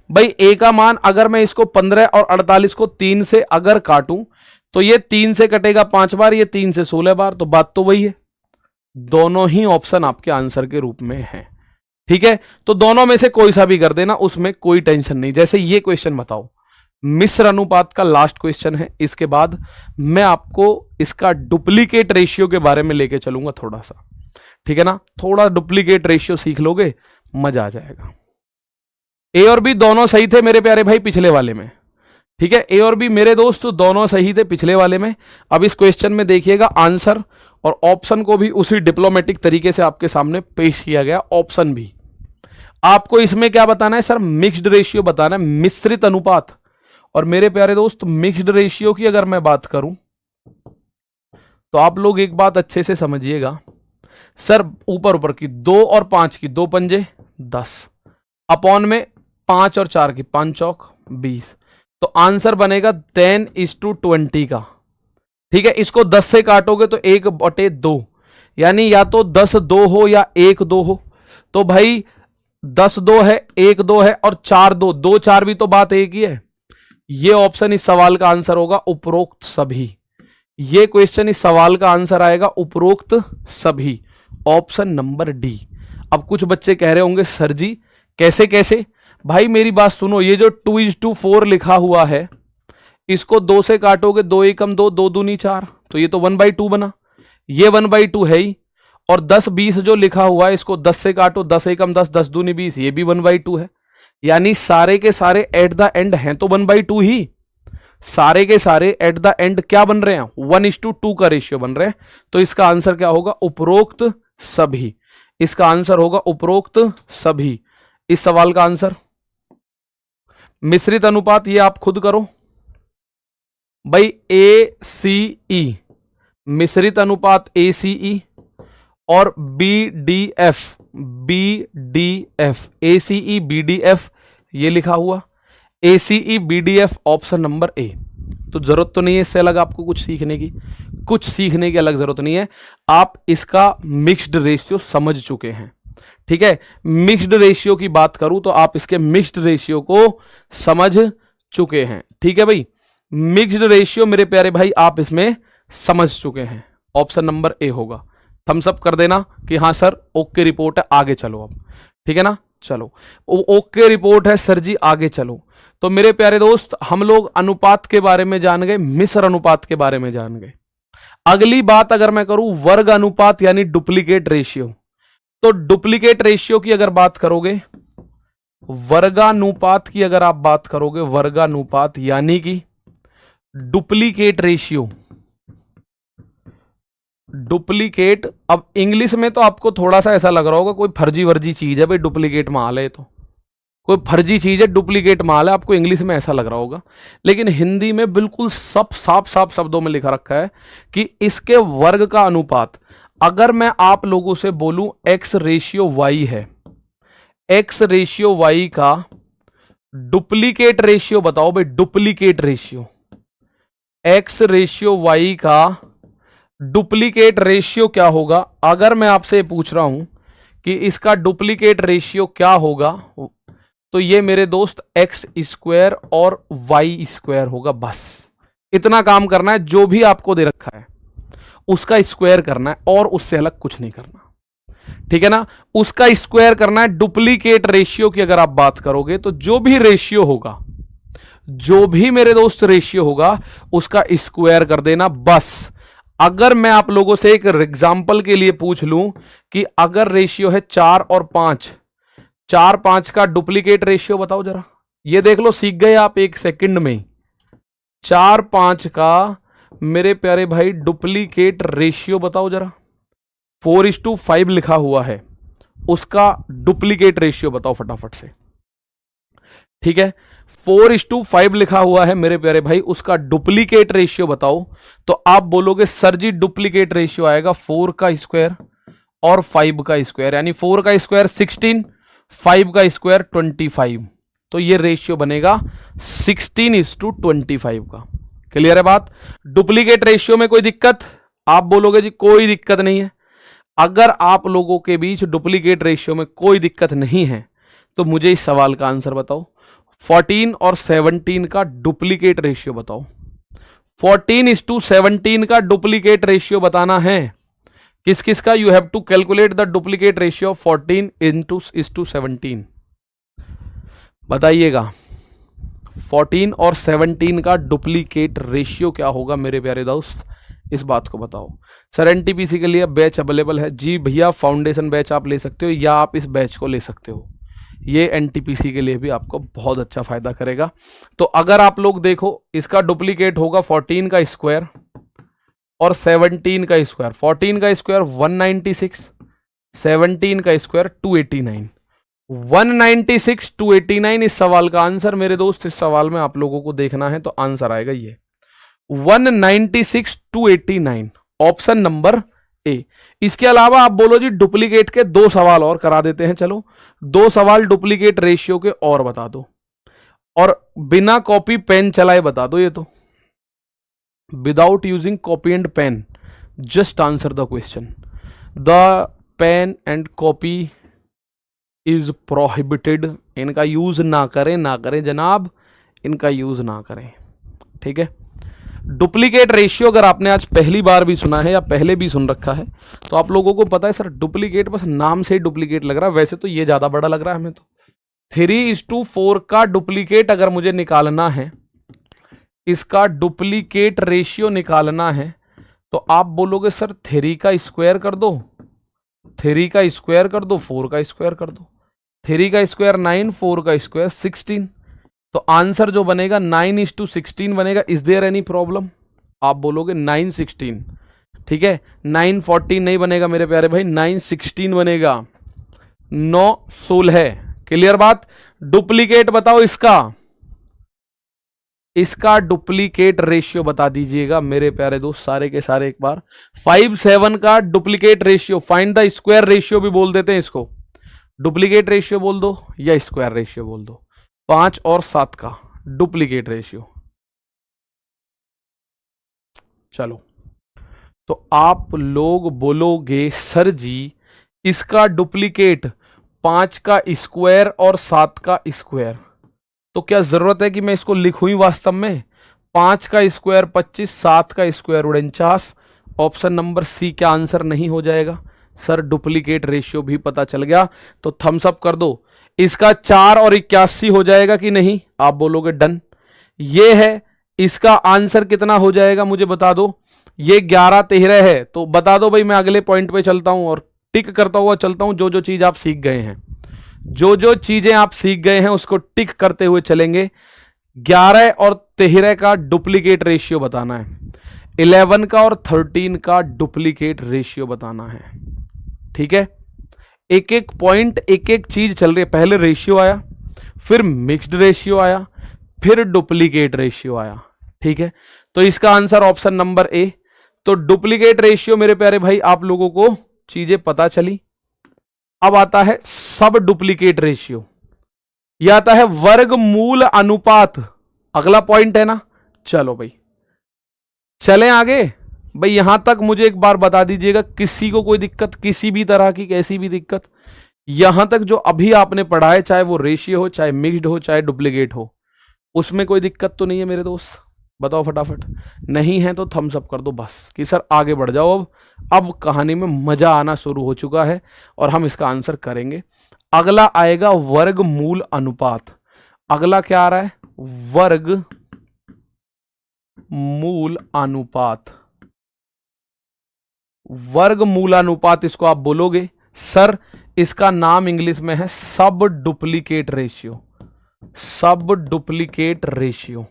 Speaker 1: भाई। ए का मान अगर मैं इसको 15 और 48 को 3 से अगर काटूं, तो ये 3 से कटेगा 5 बार, ये 3 से 16 बार, तो बात तो वही है। दोनों ही ऑप्शन आपके आंसर के रूप में हैं, ठीक है। तो दोनों में से कोई सा भी कर देना, उसमें कोई टेंशन नहीं। जैसे ये क्वेश्चन बताओ, मिश्र अनुपात का लास्ट क्वेश्चन है। इसके बाद मैं आपको इसका डुप्लीकेट रेशियो के बारे में लेके चलूंगा थोड़ा सा, ठीक है ना। थोड़ा डुप्लीकेट रेशियो सीख लोगे, मजा आ जाएगा। ए और बी दोनों सही थे मेरे प्यारे भाई पिछले वाले में, ठीक है। ए और बी मेरे दोस्त दोनों सही थे पिछले वाले में। अब इस क्वेश्चन में देखिएगा आंसर और ऑप्शन को भी उसी डिप्लोमेटिक तरीके से आपके सामने पेश किया गया। ऑप्शन भी आपको इसमें क्या बताना है सर? मिक्स्ड रेशियो बताना है, मिश्रित अनुपात। और मेरे प्यारे दोस्त मिक्स्ड रेशियो की अगर मैं बात करूं तो आप लोग एक बात अच्छे से समझिएगा। सर ऊपर ऊपर की 2 और 5 की 2 पंजे 10 अपॉन में 5 और 4 की 5 चौक 20, तो आंसर बनेगा 10:20 का। ठीक है, इसको 10 से काटोगे तो 1/2, यानी या तो 10-2 हो या 1-2 हो। तो भाई 10-2 है, 1-2 है और 4-2, 2-4 भी तो बात एक ही है। ये ऑप्शन इस सवाल का आंसर होगा उपरोक्त सभी। ये क्वेश्चन इस सवाल का आंसर आएगा उपरोक्त सभी, ऑप्शन नंबर डी। अब कुछ बच्चे कह रहे होंगे सर जी कैसे कैसे, भाई मेरी बात सुनो, ये जो 2:4 लिखा हुआ है इसको 2 से काटोगे 2 एकम 2, 2 दूनी 4, तो ये तो 1/2 बना, ये 1/2 है ही। और 10-20 जो लिखा हुआ है इसको 10 से काटो 10 एकम 10, 10 दूनी 20, ये भी 1/2 है। यानी सारे के सारे एट द एंड हैं तो 1/2 ही, सारे के सारे एट द एंड क्या बन रहे हैं 1:2 का रेशियो बन रहे हैं। तो इसका आंसर क्या होगा उपरोक्त सभी, इसका आंसर होगा उपरोक्त सभी। इस सवाल का आंसर मिश्रित अनुपात, ये आप खुद करो भाई, ACE मिश्रित अनुपात ACE और BDF ACE BDF ये लिखा हुआ, ACE BDF option number A. तो जरूरत तो नहीं है इससे अलग आपको कुछ सीखने की अलग जरूरत नहीं है, आप इसका मिक्स्ड रेशियो समझ चुके हैं। ठीक है, मिक्स्ड रेशियो की बात करूं तो आप इसके मिक्स्ड रेशियो को समझ चुके हैं। ठीक है भाई, मिक्स्ड रेशियो मेरे प्यारे भाई आप इसमें समझ चुके हैं, ऑप्शन नंबर ए होगा। थम्स अप कर देना कि हाँ सर ओके रिपोर्ट है, आगे चलो अब। ठीक है ना, चलो ओके रिपोर्ट है सर जी, आगे चलो। तो मेरे प्यारे दोस्त हम लोग अनुपात के बारे में जान गए, मिश्र अनुपात के बारे में जान गए। अगली बात अगर मैं करूं वर्ग अनुपात यानी डुप्लीकेट रेशियो, तो डुप्लीकेट रेशियो की अगर बात करोगे, वर्गानुपात की अगर आप बात करोगे, वर्गानुपात यानी कि डुप्लीकेट रेशियो, डुप्लीकेट। अब इंग्लिश में तो आपको थोड़ा सा ऐसा लग रहा होगा कोई फर्जी वर्जी चीज है भाई, डुप्लीकेट माल है, तो कोई फर्जी चीज है, डुप्लीकेट माल है, आपको इंग्लिश में ऐसा लग रहा होगा। लेकिन हिंदी में बिल्कुल सब साफ साफ शब्दों में लिखा रखा है कि इसके वर्ग का अनुपात, अगर मैं आप लोगों से बोलूं x/y है, x/y का डुप्लीकेट रेशियो बताओ भाई, डुप्लीकेट रेशियो, x/y का डुप्लीकेट रेशियो क्या होगा। अगर मैं आपसे पूछ रहा हूं कि इसका डुप्लीकेट रेशियो क्या होगा, तो ये मेरे दोस्त x² और y² होगा। बस इतना काम करना है, जो भी आपको दे रखा है उसका स्क्वायर करना है और उससे अलग कुछ नहीं करना। ठीक है ना, उसका स्क्वायर करना है। डुप्लीकेट रेशियो की अगर आप बात करोगे तो जो भी रेशियो होगा, जो भी मेरे दोस्त रेशियो होगा उसका स्क्वायर कर देना बस। अगर मैं आप लोगों से एक एग्जांपल के लिए पूछ लूं कि अगर रेशियो है 4 और 5, 4-5 का डुप्लीकेट रेशियो बताओ जरा, ये देख लो, सीख गए आप एक सेकंड में। 4-5 का मेरे प्यारे भाई डुप्लीकेट रेशियो बताओ जरा। 4:5 लिखा हुआ है, उसका डुप्लीकेट रेशियो बताओ फटाफट से। ठीक है, 4:5 लिखा हुआ है मेरे प्यारे भाई, उसका डुप्लीकेट रेशियो बताओ। तो आप बोलोगे सर जी डुप्लीकेट रेशियो आएगा 4 का स्क्वायर और 5 का स्क्वायर, यानी 4 का स्क्वायर 16, 5 का स्क्वायर 25, तो ये रेशियो बनेगा 16:25 का। क्लियर है बात। डुप्लीकेट रेशियो में कोई दिक्कत, आप बोलोगे जी कोई दिक्कत नहीं है। अगर आप लोगों के बीच डुप्लीकेट रेशियो में कोई दिक्कत नहीं है तो मुझे इस सवाल का आंसर बताओ। 14 और 17 का डुप्लीकेट रेशियो बताओ। 14:17 का डुप्लीकेट रेशियो बताना है। किस किस का, you have to calculate the duplicate ratio 14:17। बताइएगा 14 और 17 का डुप्लीकेट रेशियो क्या होगा मेरे प्यारे दोस्त, इस बात को बताओ। सर एनटीपीसी के लिए बैच अवेलेबल है। जी भैया, फाउंडेशन बैच आप ले सकते हो या आप इस बैच को ले सकते हो, ये एनटीपीसी के लिए भी आपको बहुत अच्छा फायदा करेगा। तो अगर आप लोग देखो, इसका डुप्लीकेट होगा 14 का स्क्वायर और 17 का स्क्वायर। 14 का स्क्वायर 196, 17 का स्क्वायर 289, 196 टू 89 इस सवाल का आंसर मेरे दोस्त, इस सवाल में आप लोगों को देखना है तो आंसर आएगा ये 196 टू 89, ऑप्शन नंबर ए। इसके अलावा आप बोलो जी डुप्लीकेट के 2 सवाल और करा देते हैं, चलो 2 सवाल डुप्लीकेट रेशियो के और बता दो, और बिना कॉपी पेन चलाए बता दो ये तो, without using copy and pen, just answer the question. The pen and copy is prohibited, इनका यूज ना करें, ना करें जनाब, इनका यूज ना करें, ठीक है। डुप्लीकेट रेशियो अगर आपने आज पहली बार भी सुना है या पहले भी सुन रखा है तो आप लोगों को पता है सर डुप्लीकेट बस नाम से ही डुप्लीकेट लग रहा है, वैसे तो ये ज्यादा बड़ा लग रहा है हमें तो। 3:4 का डुप्लीकेट अगर मुझे निकालना है, इसका डुप्लीकेट रेशियो निकालना है, तो आप बोलोगे सर 3 का स्क्वायर कर दो, 3 का स्क्वायर कर दो, 4 का स्क्वायर कर दो, 3 का स्क्वायर 9, 4 का स्क्वायर 16, तो आंसर जो बनेगा 9:16 बनेगा। Is there any problem? आप बोलोगे 9:16, ठीक है, 9:14 नहीं बनेगा मेरे प्यारे भाई, 9:16 बनेगा, 9:16 है, क्लियर बात। डुप्लीकेट बताओ इसका डुप्लीकेट रेशियो बता दीजिएगा मेरे प्यारे दोस्त, सारे के सारे एक बार। 5-7 का duplicate ratio, find the square ratio भी बोल देते हैं इसको, डुप्लीकेट रेशियो बोल दो या स्क्वायर रेशियो बोल दो। 5 और 7 का डुप्लीकेट रेशियो, चलो तो आप लोग बोलोगे सर जी इसका डुप्लीकेट 5 का स्क्वायर और 7 का स्क्वायर, तो क्या जरूरत है कि मैं इसको लिखूं ही वास्तव में? 5 का स्क्वायर 25, 7 का स्क्वायर 49, ऑप्शन नंबर सी क्या आंसर नहीं हो जाएगा? सर डुप्लीकेट रेशियो भी पता चल गया, तो थम्स अप कर दो। इसका 4 और 81 हो जाएगा कि नहीं? आप बोलोगे डन। ये है, इसका आंसर कितना हो जाएगा मुझे बता दो। ये 11-13 है, तो बता दो भाई, मैं अगले पॉइंट पे चलता हूं और टिक करता हुआ चलता हूं। जो जो चीज आप सीख गए हैं, जो जो चीजें आप सीख गए हैं उसको टिक करते हुए चलेंगे। 11 और 13 का डुप्लीकेट रेशियो बताना है, 11 का और 13 का डुप्लीकेट रेशियो बताना है, ठीक है। एक एक पॉइंट, एक एक चीज चल रही है। पहले रेशियो आया, फिर मिक्स्ड रेशियो आया, फिर डुप्लीकेट रेशियो आया, ठीक है। तो इसका आंसर ऑप्शन नंबर ए। तो डुप्लीकेट रेशियो मेरे प्यारे भाई आप लोगों को चीजें पता चली। अब आता है सब डुप्लीकेट रेशियो, यह आता है वर्गमूल अनुपात, अगला पॉइंट है ना। चलो भाई चलें आगे। भाई यहां तक मुझे एक बार बता दीजिएगा, किसी को कोई दिक्कत, किसी भी तरह की कैसी भी दिक्कत? यहां तक जो अभी आपने पढ़ा है, चाहे वो रेशियो हो, चाहे मिक्स्ड हो, चाहे डुप्लीकेट हो, उसमें कोई दिक्कत तो नहीं है मेरे दोस्त? बताओ फटाफट। नहीं है तो थम्स अप कर दो बस कि सर आगे बढ़ जाओ। अब कहानी में मजा आना शुरू हो चुका है और हम इसका आंसर करेंगे। अगला आएगा वर्गमूल अनुपात। अगला क्या आ रहा है? वर्गमूल अनुपात। वर्गमूलानुपात इसको आप बोलोगे सर, इसका नाम इंग्लिश में है सब डुप्लीकेट रेशियो, सब डुप्लीकेट रेशियो,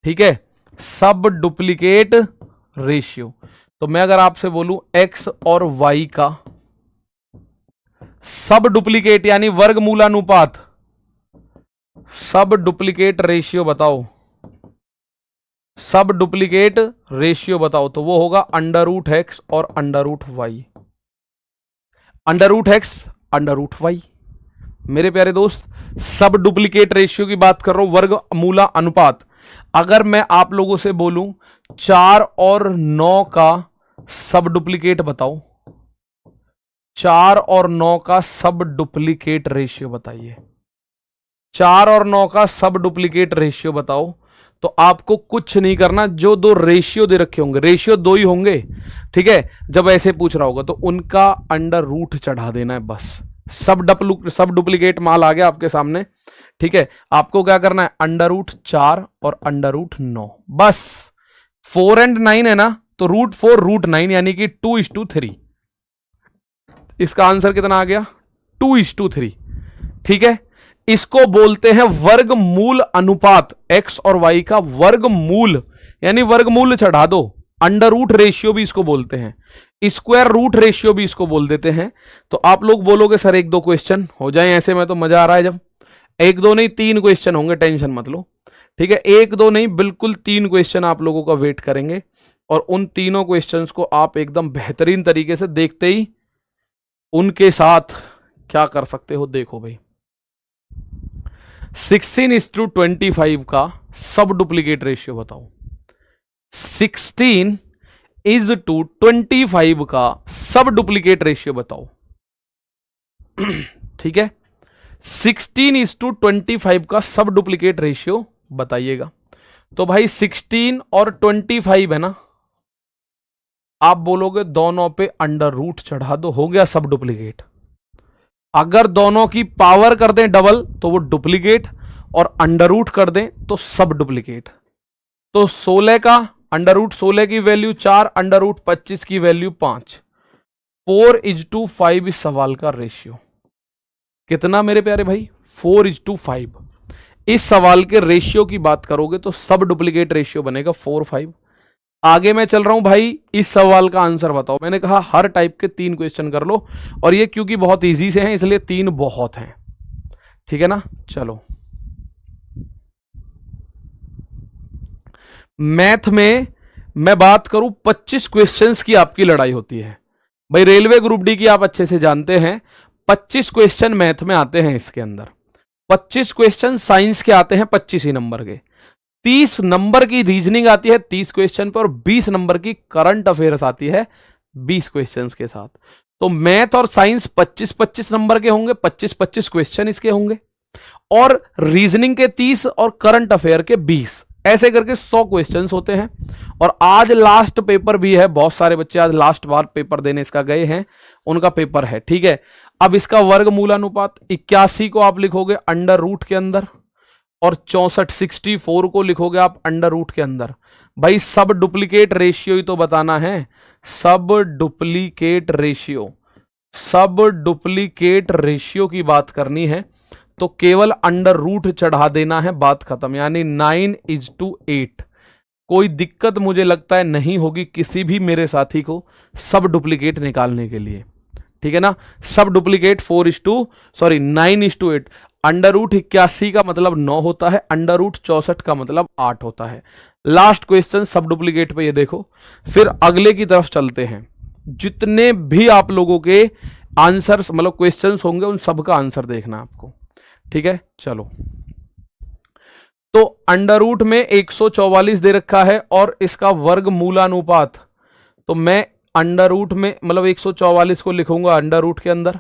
Speaker 1: ठीक है, सब डुप्लीकेट रेशियो। तो मैं अगर आपसे बोलूं x और y का सब डुप्लीकेट यानी वर्गमूलानुपात, सब डुप्लीकेट रेशियो बताओ, सब डुप्लीकेट रेशियो बताओ, तो वो होगा √x और √y, √x √y। मेरे प्यारे दोस्त सब डुप्लीकेट रेशियो की बात कर रहा हूं, वर्गमूला अनुपात। अगर मैं आप लोगों से बोलूं 4 और 9 का सब डुप्लीकेट बताओ, 4 और 9 का सब डुप्लीकेट रेशियो बताइए, 4 और 9 का सब डुप्लीकेट रेशियो बताओ। तो आपको कुछ नहीं करना, जो 2 रेशियो दे रखे होंगे, रेशियो 2 ही होंगे, ठीक है, जब ऐसे पूछ रहा होगा तो उनका √ चढ़ा देना है बस। सब डुप्लीकेट माल आ गया आपके सामने, ठीक है। आपको क्या करना है? √4 और √9, बस। 4 और 9 है ना, तो √4 √9 यानी कि 2:3। इसका आंसर कितना आ गया? 2:3, ठीक है। इसको बोलते हैं वर्गमूल अनुपात। x और y का वर्गमूल यानी वर्गमूल चढ़ा दो, √ रेशियो भी इसको बोलते हैं। स्क्वायर रूट रेशियो भी इसको बोल देते हैं। तो आप लोग बोलोगे सर एक दो क्वेश्चन हो जाए ऐसे में तो मजा आ रहा है। जब एक दो नहीं 3 क्वेश्चन होंगे, टेंशन मत लो, ठीक है। एक दो नहीं बिल्कुल 3 क्वेश्चन आप लोगों का वेट करेंगे और उन तीनों क्वेश्चंस को आप एकदम बेहतरीन तरीके से देखते ही उनके साथ क्या कर सकते हो देखो भाई। 16:25 का सब डुप्लीकेट रेशियो बताओ। 16:25 का सब डुप्लीकेट रेशियो बताओ। ठीक है, 16:25 का सब डुप्लीकेट रेशियो बताइएगा। तो भाई 16 और 25 है ना, आप बोलोगे दोनों पे अंडर रूट चढ़ा दो, हो गया सब डुप्लीकेट। अगर दोनों की पावर कर दें डबल तो वो डुप्लीकेट, और अंडर रूट कर दें तो सब डुप्लीकेट। तो 16 का अंडर रूट 16 की वैल्यू 4, अंडर रूट 25 की वैल्यू 5। 4:5 इस सवाल का रेशियो कितना मेरे प्यारे भाई? 4:5। इस सवाल के रेशियो की बात करोगे तो सब डुप्लीकेट रेशियो बनेगा 4:5। आगे मैं चल रहा हूं भाई, इस सवाल का आंसर बताओ। मैंने कहा हर टाइप के 3 क्वेश्चन कर लो, और ये क्योंकि बहुत इजी से हैं इसलिए 3 बहुत हैं, ठीक है ना। चलो, मैथ में मैं बात करूं 25 क्वेश्चंस की आपकी लड़ाई होती है भाई। रेलवे ग्रुप डी की आप अच्छे से जानते हैं, 25 क्वेश्चन मैथ में आते हैं। इसके अंदर 25 क्वेश्चन साइंस के आते हैं 25 ही नंबर के, 30 नंबर की रीजनिंग आती है 30 क्वेश्चन पर, और 20 नंबर की करंट अफेयर्स आती है 20 क्वेश्चंस के साथ। तो मैथ और साइंस 25-25 नंबर के होंगे, 25-25 क्वेश्चन इसके होंगे, और रीजनिंग के 30 और करंट अफेयर के 20, ऐसे करके 100 क्वेश्चंस होते हैं। और आज लास्ट पेपर भी है, बहुत सारे बच्चे आज लास्ट बार पेपर देने इसका गए हैं, उनका पेपर है, ठीक है। अब इसका वर्गमूलानुपात 81 को आप लिखोगे अंडर रूट के अंदर, और 64 को लिखोगे आप अंडर रूट के अंदर। भाई सब डुप्लीकेट रेशियो ही तो बताना है, सब डुप्लीकेट रेशियो, सब डुप्लीकेट रेशियो की बात करनी है तो केवल अंडर रूट चढ़ा देना है, बात खत्म। यानी 9:8। कोई दिक्कत मुझे लगता है नहीं होगी किसी भी मेरे साथी को सब डुप्लीकेट निकालने के लिए, ठीक है ना। सब डुप्लीकेट 9:8। अंडर रूट 81 का मतलब 9 होता है, अंडर रूट 64 का मतलब 8 होता है। लास्ट क्वेश्चन सब डुप्लीकेट पे ये देखो, फिर अगले की तरफ चलते हैं। जितने भी आप लोगों के आंसर्स मतलब क्वेश्चंस होंगे उन सब का आंसर देखना आपको, ठीक है। चलो, तो अंडर रूट में 144 दे रखा है और इसका वर्गमूलानुपात, तो मैं अंडर रूट में मतलब 144 को लिखूंगा अंडर रूट के अंदर,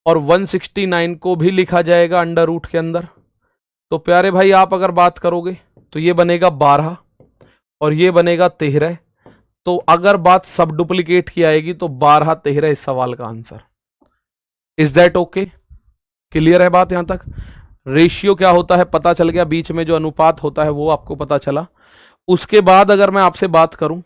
Speaker 1: और 169 को भी लिखा जाएगा अंडर रूट के अंदर। तो प्यारे भाई आप अगर बात करोगे तो ये बनेगा 12 और ये बनेगा 13। तो अगर बात सब डुप्लीकेट की आएगी तो 12-13 इस सवाल का answer. Is that okay? Clear है बात यहां तक? रेशियो क्या होता है पता चल गया, बीच में जो अनुपात होता है वो आपको पता चला। उसके बाद अगर मैं आपसे बात करूं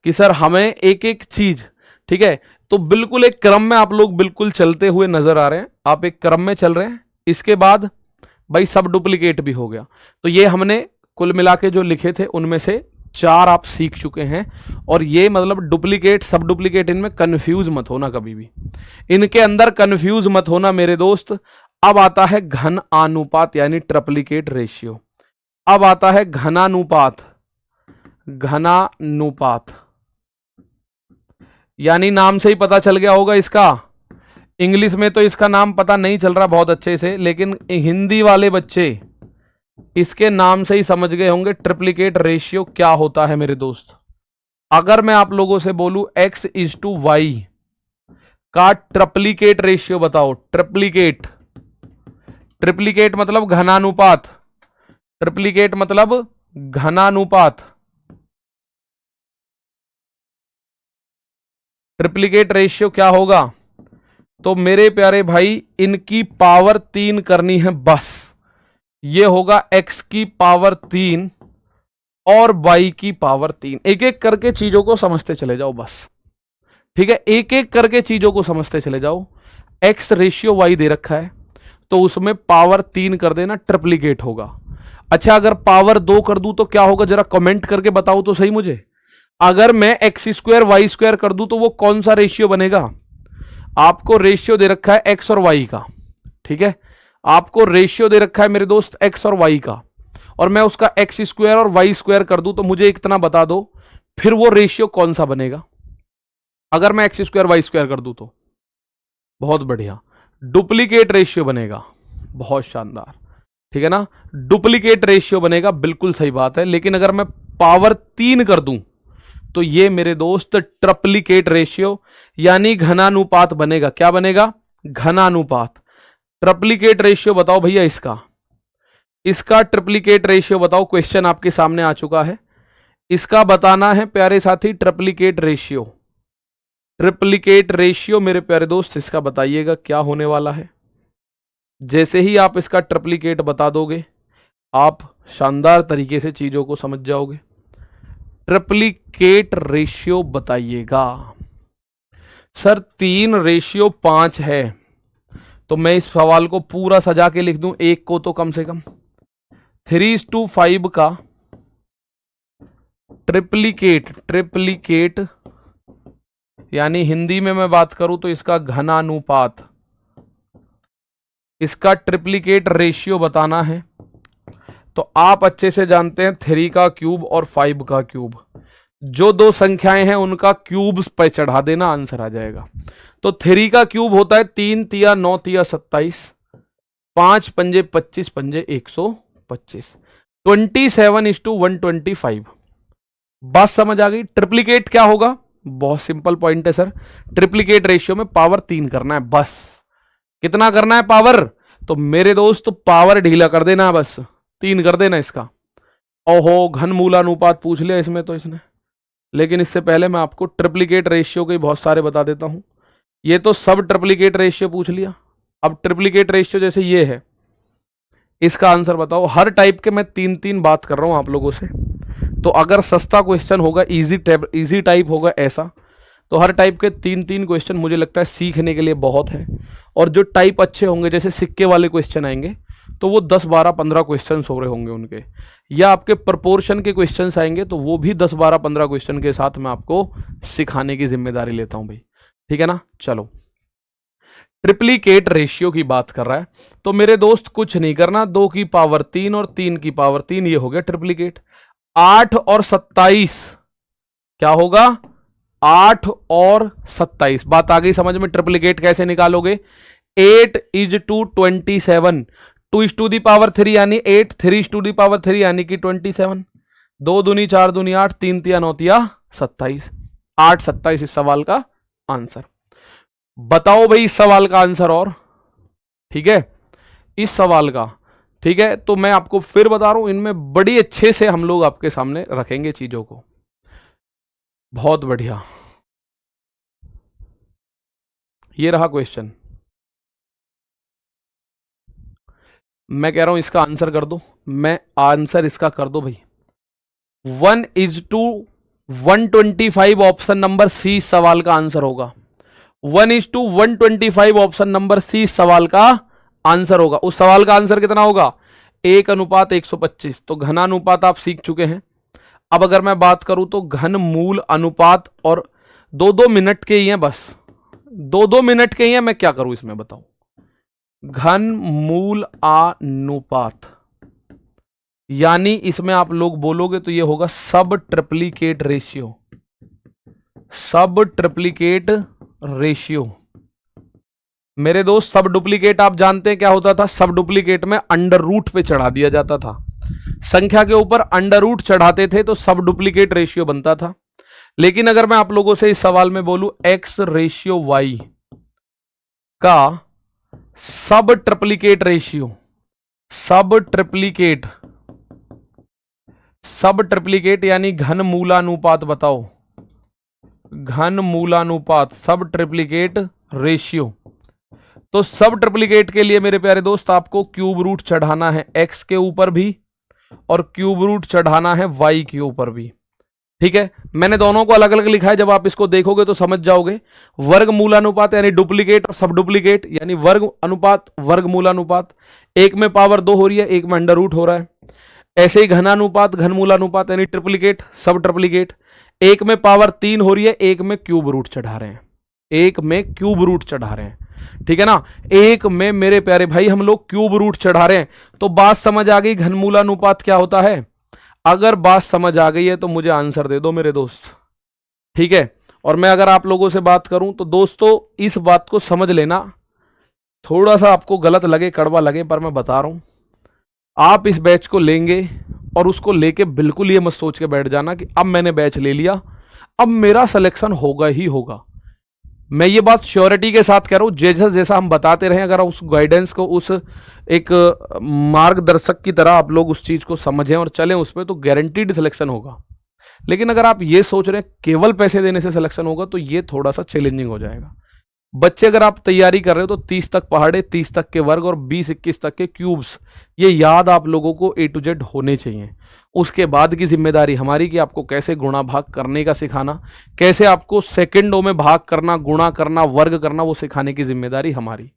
Speaker 1: कि सर हमें एक एक चीज, ठीक है, तो बिल्कुल एक क्रम में आप लोग बिल्कुल चलते हुए नजर आ रहे हैं, आप एक क्रम में चल रहे हैं। इसके बाद भाई सब डुप्लीकेट भी हो गया। तो ये हमने कुल मिला के जो लिखे थे उनमें से 4 आप सीख चुके हैं। और ये मतलब डुप्लीकेट सब डुप्लीकेट, इनमें कंफ्यूज मत होना कभी भी, इनके अंदर कंफ्यूज मत होना मेरे दोस्त। अब आता है घन अनुपात यानी ट्रिप्लिकेट रेशियो। अब आता है घनानुपात, घनानुपात यानी नाम से ही पता चल गया होगा इसका। इंग्लिश में तो इसका नाम पता नहीं चल रहा बहुत अच्छे से, लेकिन हिंदी वाले बच्चे इसके नाम से ही समझ गए होंगे ट्रिप्लिकेट रेशियो क्या होता है मेरे दोस्त। अगर मैं आप लोगों से बोलूं x:y का ट्रिप्लिकेट रेशियो बताओ, ट्रिप्लिकेट, ट्रिप्लिकेट मतलब घनानुपात, ट्रिप्लिकेट मतलब घनानुपात, ट्रिप्लिकेट रेशियो क्या होगा? तो मेरे प्यारे भाई इनकी पावर 3 करनी है बस। ये होगा x की पावर 3 और y की पावर 3। एक एक करके चीजों को समझते चले जाओ बस, ठीक है, एक एक करके चीजों को समझते चले जाओ। x रेशियो y दे रखा है तो उसमें पावर 3 कर देना, ट्रिप्लिकेट होगा। अच्छा अगर पावर 2 कर दूं तो क्या होगा, जरा कमेंट करके बताओ तो सही मुझे। अगर मैं एक्स स्क्वायर वाई स्क्वायर कर दूं तो वो कौन सा रेशियो बनेगा? आपको रेशियो दे रखा है एक्स और वाई का, ठीक है, आपको रेशियो दे रखा है मेरे दोस्त एक्स और वाई का, और मैं उसका एक्स स्क्वायर और वाई स्क्वायर कर दूं तो मुझे इतना बता दो फिर वो रेशियो कौन सा बनेगा अगर मैं एक्स स्क्वायर वाई स्क्वायर कर दूं तो? बहुत बढ़िया, डुप्लीकेट रेशियो बनेगा। बहुत शानदार, ठीक है ना, डुप्लीकेट रेशियो बनेगा, बिल्कुल सही बात है। लेकिन अगर मैं पावर 3 कर दूं तो ये मेरे दोस्त ट्रिप्लिकेट रेशियो यानी घनानुपात बनेगा। क्या बनेगा? घनानुपात। ट्रिप्लिकेट रेशियो बताओ भैया इसका ट्रिप्लिकेट रेशियो बताओ। क्वेश्चन आपके सामने आ चुका है, इसका बताना है प्यारे साथी। ट्रिप्लिकेट रेशियो, ट्रिप्लिकेट रेशियो मेरे प्यारे दोस्त इसका बताइएगा क्या होने वाला है। जैसे ही आप इसका ट्रिप्लिकेट बता दोगे आप शानदार तरीके से चीजों को समझ जाओगे। ट्रिप्लिकेट रेशियो बताइएगा। सर 3:5 है, तो मैं इस सवाल को पूरा सजा के लिख दूं, एक को तो कम से कम 3:5 का ट्रिप्लिकेट यानी हिंदी में मैं बात करूं तो इसका घनानुपात, इसका ट्रिप्लिकेट रेशियो बताना है। तो आप अच्छे से जानते हैं 3 का क्यूब और 5 का क्यूब, जो दो संख्याएं हैं उनका क्यूब्स पे चढ़ा देना, आंसर आ जाएगा। तो 3 का क्यूब होता है 3 तिया 9 तिया 27, 5 पंजे 25 पंजे 125, 27:125। बात समझ आ गई? ट्रिप्लिकेट क्या होगा? बहुत सिंपल पॉइंट है सर, ट्रिप्लिकेट रेशियो में पावर 3 करना है बस। कितना करना है पावर? तो मेरे दोस्त पावर ढीला कर देना, बस 3 कर देना इसका। ओहो, घनमूलानुपात पूछ लिया इसमें तो इसने। लेकिन इससे पहले मैं आपको ट्रिप्लिकेट रेशियो के बहुत सारे बता देता हूं। ये तो सब ट्रिप्लिकेट रेशियो पूछ लिया, अब ट्रिप्लिकेट रेशियो जैसे ये है, इसका आंसर बताओ। हर टाइप के मैं 3 बात कर रहा हूं आप लोगों से। तो अगर सस्ता क्वेश्चन होगा, इजी टाइप होगा ऐसा, तो हर टाइप के 3 क्वेश्चन मुझे लगता है सीखने के लिए बहुत है। और जो टाइप अच्छे होंगे, जैसे सिक्के वाले क्वेश्चन आएंगे, तो वो 10 12 15 क्वेश्चन हो रहे होंगे उनके, या आपके प्रपोर्शन के क्वेश्चंस आएंगे तो वो भी 10 12 15 क्वेश्चन के साथ मैं आपको सिखाने की जिम्मेदारी लेता हूं भाई, ठीक है ना। चलो, ट्रिप्लिकेट रेशियो की बात कर रहा है तो मेरे दोस्त कुछ नहीं करना, 2 की पावर 3 और 3 की पावर 3, ये हो गया ट्रिप्लिकेट। 8 और 27 क्या होगा? 8 और 27। बात आ गई समझ में? ट्रिप्लिकेट कैसे निकालोगे? 8 is to 27, 2 is to the power 3 यानी 8, 3 is to the power 3 यानी कि 27, 2 दूनी 4 दूनी 8, 3 तिया 9 तिया 27, 8 27 इस सवाल का आंसर। बताओ भाई इस सवाल का आंसर, और ठीक है इस सवाल का, ठीक है। तो मैं आपको फिर बता रहा हूं, इनमें बड़ी अच्छे से हम लोग आपके सामने रखेंगे चीजों को। बहुत बढ़िया, ये रहा क्वेश्चन। मैं कह रहा हूं इसका आंसर कर दो, मैं आंसर इसका कर दो भाई। 1:125 ऑप्शन नंबर सी सवाल का आंसर होगा। 1:125 ऑप्शन नंबर सी सवाल का आंसर होगा। उस सवाल का आंसर कितना होगा? 1:125। तो घनानुपात आप सीख चुके हैं। अब अगर मैं बात करूं तो घन मूल अनुपात, और 2-2 मिनट के ही हैं बस, 2-2 मिनट के ही हैं। मैं क्या करूं इसमें बताओ? घन मूल अनुपात यानी इसमें आप लोग बोलोगे तो ये होगा सब ट्रिप्लिकेट रेशियो, सब ट्रिप्लिकेट रेशियो। मेरे दोस्त सब डुप्लीकेट आप जानते हैं क्या होता था? सब डुप्लीकेट में अंडर रूट पे चढ़ा दिया जाता था, संख्या के ऊपर अंडर रूट चढ़ाते थे तो सब डुप्लीकेट रेशियो बनता था। लेकिन अगर मैं आप लोगों से इस सवाल में बोलूं x/y का सब ट्रिप्लिकेट रेशियो, सब ट्रिप्लिकेट यानी घन मूलानुपात बताओ, घन मूलानुपात सब ट्रिप्लिकेट रेशियो। तो सब ट्रिप्लिकेट के लिए मेरे प्यारे दोस्त आपको क्यूब रूट चढ़ाना है x के ऊपर भी और क्यूब रूट चढ़ाना है y के ऊपर भी, ठीक है। मैंने दोनों को अलग अलग लिखा है, जब आप इसको देखोगे तो समझ जाओगे। वर्ग मूलानुपात यानी डुप्लीकेट और सब डुप्लीकेट यानी वर्ग अनुपात वर्ग मूलानुपात, एक में पावर 2 हो रही है, एक में अंडर रूट हो रहा है। ऐसे ही घनानुपात घन मूलानुपात यानी ट्रिप्लिकेट सब ट्रिप्लिकेट, एक में पावर 3 हो रही है, एक में क्यूब रूट चढ़ा रहे हैं, एक में क्यूब रूट चढ़ा रहे हैं, ठीक है ना। एक में मेरे प्यारे भाई हम लोग क्यूब रूट चढ़ा रहे हैं। तो बात समझ आ गई घनमूलानुपात क्या होता है। अगर बात समझ आ गई है तो मुझे आंसर दे दो मेरे दोस्त, ठीक है। और मैं अगर आप लोगों से बात करूं तो दोस्तों इस बात को समझ लेना, थोड़ा सा आपको गलत लगे, कड़वा लगे, पर मैं बता रहा हूं, आप इस बैच को लेंगे और उसको लेके बिल्कुल ये मत सोच के बैठ जाना कि अब मैंने बैच ले लिया, अब मेरा सिलेक्शन होगा ही होगा। मैं ये बात श्योरिटी के साथ कह रहा हूं, जैसा जैसा हम बताते रहे, अगर उस गाइडेंस को, उस एक मार्गदर्शक की तरह आप लोग उस चीज को समझें और चलें उस पर, तो गारंटीड सिलेक्शन होगा। लेकिन अगर आप ये सोच रहे हैं केवल पैसे देने से सिलेक्शन होगा, तो ये थोड़ा सा चैलेंजिंग हो जाएगा। बच्चे अगर आप तैयारी कर रहे हो तो 30 तक पहाड़े, 30 तक के वर्ग और 20-21 तक के क्यूब्स, ये याद आप लोगों को A to Z होने चाहिए। उसके बाद की जिम्मेदारी हमारी कि आपको कैसे गुणा भाग करने का सिखाना, कैसे आपको सेकंडों में भाग करना, गुणा करना, वर्ग करना, वो सिखाने की जिम्मेदारी हमारी।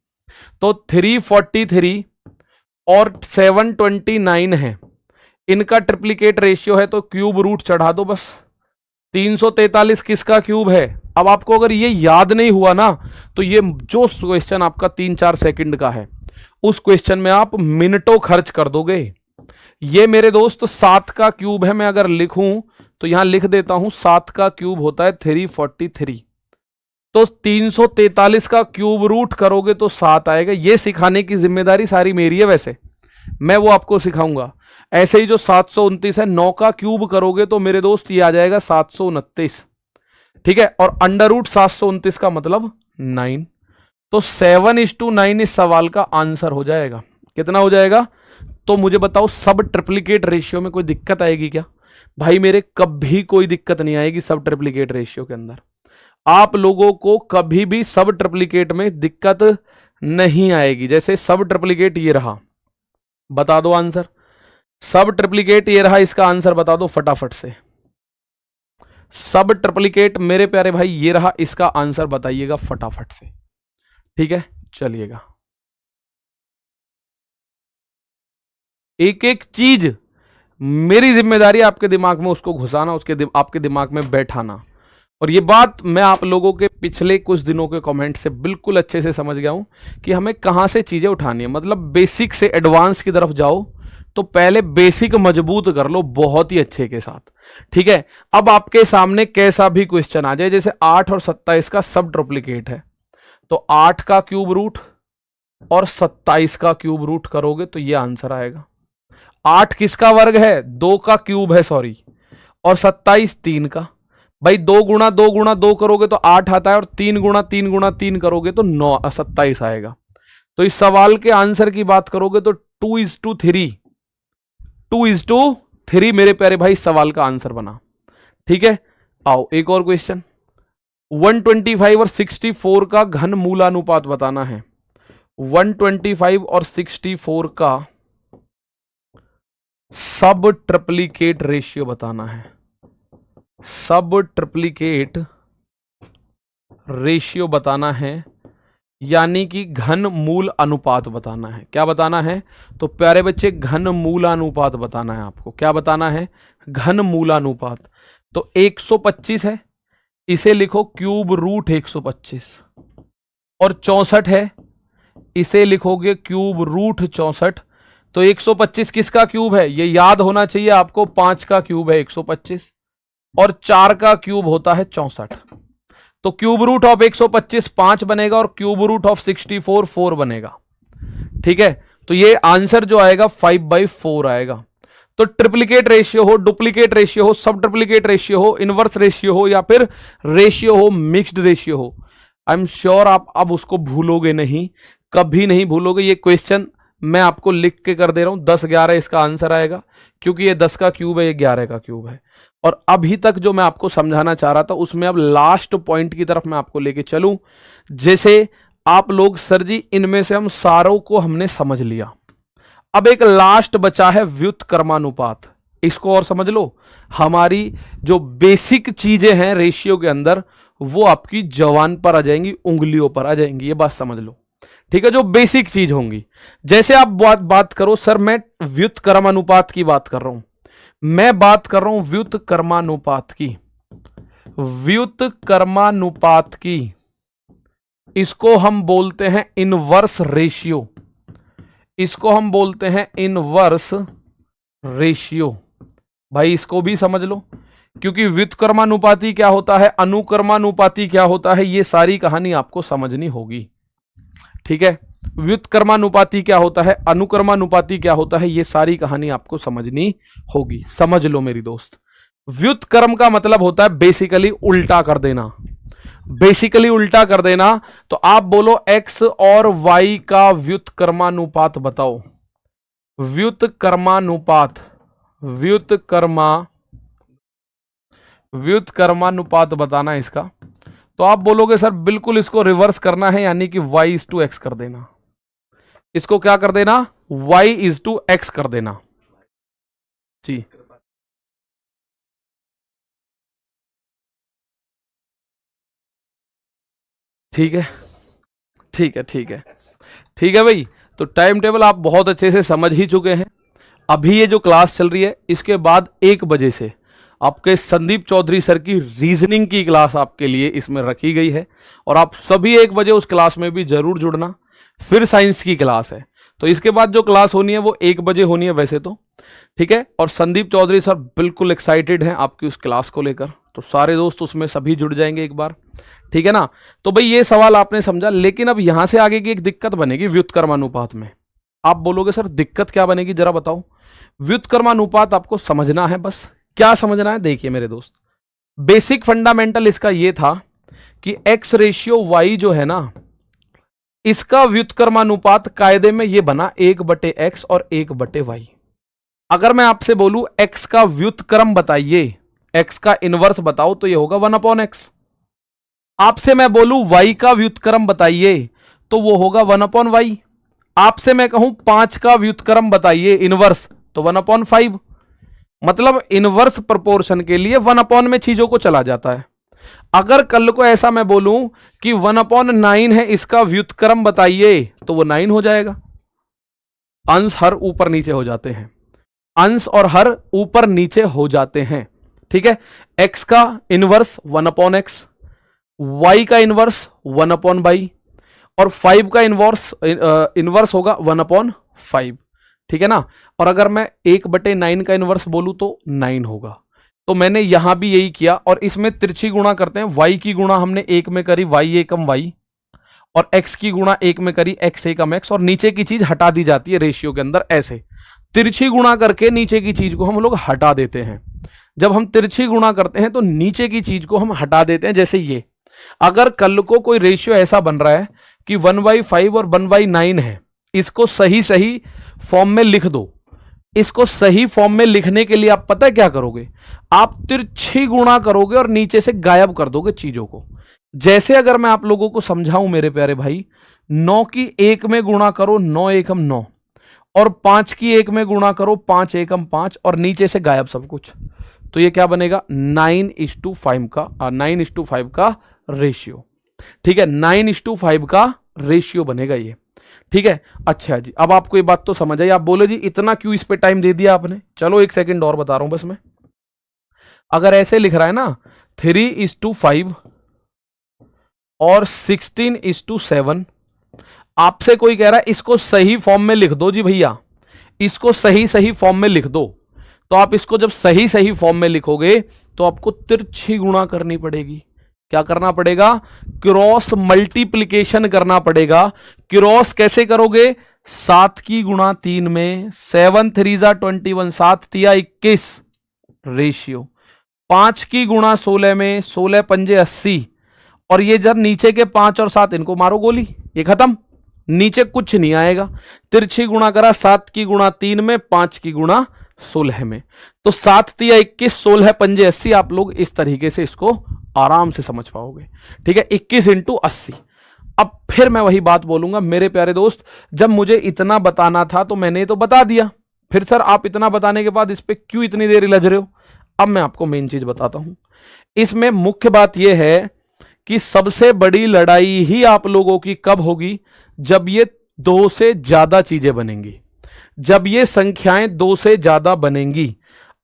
Speaker 1: तो 343 और 729 है, इनका ट्रिप्लीकेट रेशियो है, तो क्यूब रूट चढ़ा दो बस। 343 किसका क्यूब है। अब आपको अगर ये याद नहीं हुआ ना, तो ये जो क्वेश्चन आपका 3-4 सेकंड का है, उस क्वेश्चन में आप मिनटों खर्च कर दोगे। ये मेरे दोस्त 7 का क्यूब है, मैं अगर लिखूं तो यहां लिख देता हूं, 7 का क्यूब होता है 343। तो 343 का क्यूब रूट करोगे तो 7 आएगा। ये सिखाने की जिम्मेदारी सारी मेरी है, वैसे मैं वो आपको सिखाऊंगा। ऐसे ही जो 729 है, 9 का क्यूब करोगे तो मेरे दोस्त ये आ जाएगा 729, ठीक है। और अंडर रूट 729 का मतलब 9, तो 7:9 इस सवाल का आंसर हो जाएगा। कितना हो जाएगा? तो मुझे बताओ, सब ट्रिप्लीकेट रेशियो में कोई दिक्कत आएगी क्या? भाई मेरे कभी कोई दिक्कत नहीं आएगी सब ट्रिप्लीकेट रेशियो के अंदर। आप लोगों को कभी भी सब ट्रिप्लीकेट में दिक्कत नहीं आएगी। जैसे सब ट्रिप्लीकेट ये रहा, बता दो आंसर। सब ट्रिप्लीकेट ये रहा, इसका आंसर बता दो फटाफट से। सब ट्रिप्लीकेट मेरे प्यारे भाई ये रहा, इसका आंसर बताइएगा फटाफट से, ठीक है। चलिएगा, एक एक चीज मेरी जिम्मेदारी आपके दिमाग में उसको घुसाना, आपके दिमाग में बैठाना। और ये बात मैं आप लोगों के पिछले कुछ दिनों के कमेंट से बिल्कुल अच्छे से समझ गया हूं कि हमें कहां से चीजें उठानी है। मतलब बेसिक से एडवांस की तरफ जाओ तो पहले बेसिक मजबूत कर लो बहुत ही अच्छे के साथ, ठीक है। अब आपके सामने कैसा भी क्वेश्चन आ जाए, जैसे 8 और 27 का सब ट्रिप्लीकेट है, तो 8 का क्यूब रूट और 27 का क्यूब रूट करोगे तो ये आंसर आएगा। 8 किसका वर्ग है? 2 का क्यूब है, सॉरी, और 27 3 का। भाई 2 गुणा 2 गुणा 2 करोगे तो 8 आता है, और 3 गुणा 3 गुणा 3 करोगे तो 27 आएगा। तो इस सवाल के आंसर की बात करोगे तो 2:3, 2:3 मेरे प्यारे भाई सवाल का आंसर बना, ठीक है। आओ एक और क्वेश्चन, 125 और 64 का घन मूलानुपात बताना है। 125 और 64 का सब ट्रिप्लीकेट रेशियो बताना है। सब ट्रिप्लीकेट रेशियो बताना है, यानी कि घन मूल अनुपात बताना है। क्या बताना है? तो प्यारे बच्चे घन मूलानुपात बताना है आपको। क्या बताना है? घन मूलानुपात। तो 125 है, इसे लिखो क्यूब रूट 125, और 64 है, इसे लिखोगे क्यूब रूट 64। तो 125 किसका क्यूब है? ये याद होना चाहिए आपको, 5 का क्यूब है 125 और 4 का क्यूब होता है 64। तो क्यूब रूट ऑफ 125 5 बनेगा और क्यूब रूट ऑफ 64 4 बनेगा, ठीक है। तो ये आंसर जो आएगा 5/4 आएगा। तो ट्रिप्लीकेट रेशियो हो, डुप्लीकेट रेशियो हो, सब ट्रिप्लीकेट रेशियो हो, इनवर्स रेशियो हो, या फिर रेशियो हो, मिक्स्ड रेशियो हो, आई एम श्योर आप अब उसको भूलोगे नहीं, कभी नहीं भूलोगे। ये क्वेश्चन मैं आपको लिख के कर दे रहा हूं, 10-11 इसका आंसर आएगा, क्योंकि ये 10 का क्यूब है, ये 11 का क्यूब है। और अभी तक जो मैं आपको समझाना चाह रहा था उसमें अब लास्ट पॉइंट की तरफ मैं आपको लेके चलूं। जैसे आप लोग, सर जी इनमें से हम सारों को हमने समझ लिया, अब एक लास्ट बचा है व्युत्क्रमानुपात। इसको और समझ लो, हमारी जो बेसिक चीजें हैं रेशियो के अंदर वो आपकी जवान पर आ जाएंगी, उंगलियों पर आ जाएंगी, ये बात समझ लो, ठीक है। जो बेसिक चीज होंगी, जैसे आप बात करो सर मैं व्युत्क्रमानुपात की बात कर रहा हूं, मैं बात कर रहा हूं व्युत्क्रमानुपात की, व्युत्क्रमानुपात की, इसको हम बोलते हैं इनवर्स रेशियो, इसको हम बोलते हैं इनवर्स रेशियो। भाई इसको भी समझ लो, क्योंकि व्युत्क्रमानुपाती क्या होता है, अनुक्रमानुपाती क्या होता है, ये सारी कहानी आपको समझनी होगी। ठीक है, व्युत्क्रमानुपाती क्या होता है, अनुक्रमानुपाती क्या होता है, ये सारी कहानी आपको समझनी होगी। समझ लो मेरी दोस्त, व्युत्क्रम का मतलब होता है बेसिकली उल्टा कर देना, बेसिकली उल्टा कर देना। तो आप बोलो x और y का व्युत्क्रमानुपात बताओ, व्युत्क्रमानुपात, व्युत्क्रमानुपात बताना है इसका। तो आप बोलोगे सर बिल्कुल इसको रिवर्स करना है, यानी कि y इज टू एक्स कर देना। इसको क्या कर देना, y इज टू एक्स कर देना जी। ठीक है, ठीक है, ठीक है, ठीक है भाई। तो टाइम टेबल आप बहुत अच्छे से समझ ही चुके हैं। अभी ये जो क्लास चल रही है, इसके बाद 1 बजे से आपके संदीप चौधरी सर की रीजनिंग की क्लास आपके लिए इसमें रखी गई है, और आप सभी 1 बजे उस क्लास में भी जरूर जुड़ना। फिर साइंस की क्लास है, तो इसके बाद जो क्लास होनी है वो 1 बजे होनी है वैसे तो, ठीक है। और संदीप चौधरी सर बिल्कुल एक्साइटेड हैं आपकी उस क्लास को लेकर, तो सारे दोस्त उसमें सभी जुड़ जाएंगे एक बार, ठीक है ना। तो भाई ये सवाल आपने समझा, लेकिन अब यहां से आगे की एक दिक्कत बनेगी व्युत्क्रमानुपात में। आप बोलोगे सर दिक्कत क्या बनेगी, जरा बताओ। व्युत्क्रमानुपात आपको समझना है, बस क्या समझना है, देखिए मेरे दोस्त, बेसिक फंडामेंटल इसका यह था कि x रेशियो y जो है ना, इसका व्युत्क्रमानुपात कायदे में यह बना 1/x और 1/y। अगर मैं आपसे बोलूं x का व्युत्क्रम बताइए, x का इनवर्स बताओ, तो यह होगा 1/x। आपसे मैं बोलूं y का व्युत्क्रम बताइए, तो वो होगा 1/y। आपसे मैं कहूं 5 का व्युत्क्रम बताइए इनवर्स, तो 1/5। मतलब इनवर्स प्रोपोर्शन के लिए 1/, में चीजों को चला जाता है। अगर कल को ऐसा मैं बोलूं कि 1/9 है, इसका व्युत्क्रम बताइए, तो वो 9 हो जाएगा। अंश हर ऊपर नीचे हो जाते हैं, अंश और हर ऊपर नीचे हो जाते हैं, ठीक है। x का इनवर्स 1/x, y का इनवर्स 1/y, और 5 का इनवर्स होगा 1/5, ठीक है ना। और अगर मैं 1/9 का इनवर्स बोलूं तो 9 होगा। तो मैंने यहां भी यही किया, और इसमें तिरछी गुणा करते हैं। y की गुणा हमने 1 में करी y एकम y, और x की गुणा 1 में करी x एकम x, और नीचे की चीज हटा दी जाती है रेशियो के अंदर। ऐसे तिरछी गुणा करके नीचे की चीज को हम लोग हटा देते हैं। जब हम तिरछी गुणा करते हैं तो नीचे की चीज को हम हटा देते हैं, जैसे ये। अगर कल को कोई रेशियो ऐसा बन रहा है कि 1/5 और 1/9 है, इसको सही सही फॉर्म में लिख दो। इसको सही फॉर्म में लिखने के लिए आप पता है क्या करोगे, आप तिरछी गुणा करोगे और नीचे से गायब कर दोगे चीजों को। जैसे अगर मैं आप लोगों को समझाऊं मेरे प्यारे भाई, 9 की 1 में गुणा करो 9 एकम 9, और 5 की 1 में गुणा करो 5 एकम 5, और नीचे से गायब सब कुछ। तो ये क्या बनेगा, 9:5 का रेशियो, ठीक है। 9:5 का रेशियो बनेगा ये, ठीक है। अच्छा जी, अब आपको ये बात तो समझ आई। आप बोले जी इतना क्यों इस पे टाइम दे दिया आपने, चलो 1 सेकंड और बता रहा हूं बस मैं। अगर ऐसे लिख रहा है ना 3:5 और 16:7, आपसे कोई कह रहा है इसको सही फॉर्म में लिख दो जी भैया, इसको सही सही फॉर्म में लिख दो। तो आप इसको जब सही सही फॉर्म में लिखोगे तो आपको तिरछी गुणा करनी पड़ेगी। क्या करना पड़ेगा, क्रॉस मल्टीप्लीकेशन करना पड़ेगा। क्रॉस कैसे करोगे, 7 की गुणा 3 में, 7 3 21, 7 3 21 रेशियो, 5 की गुणा 16 में, 16 5 80, और ये जब नीचे के 5 और 7 इनको मारो गोली, ये खत्म, नीचे कुछ नहीं आएगा। तिरछी गुणा करा 7 की गुणा 3 में, 5 की गुणा 16 में, तो 7 3 21, 16 5 80। आप लोग इस तरीके से इसको आराम से समझ पाओगे, ठीक है। 21 × 80। अब फिर मैं वही बात बोलूंगा मेरे प्यारे दोस्त, जब मुझे इतना बताना था तो मैंने तो बता दिया, फिर सर आप इतना बताने के बाद इस पे क्यों इतनी देर लज रहे हो। अब मैं आपको मेन चीज बताता हूं। इसमें मुख्य बात यह है कि सबसे बड़ी लड़ाई ही आप लोगों की कब होगी, जब ये 2 से ज्यादा चीजें बनेंगी, जब ये संख्याएं 2 से ज्यादा बनेंगी।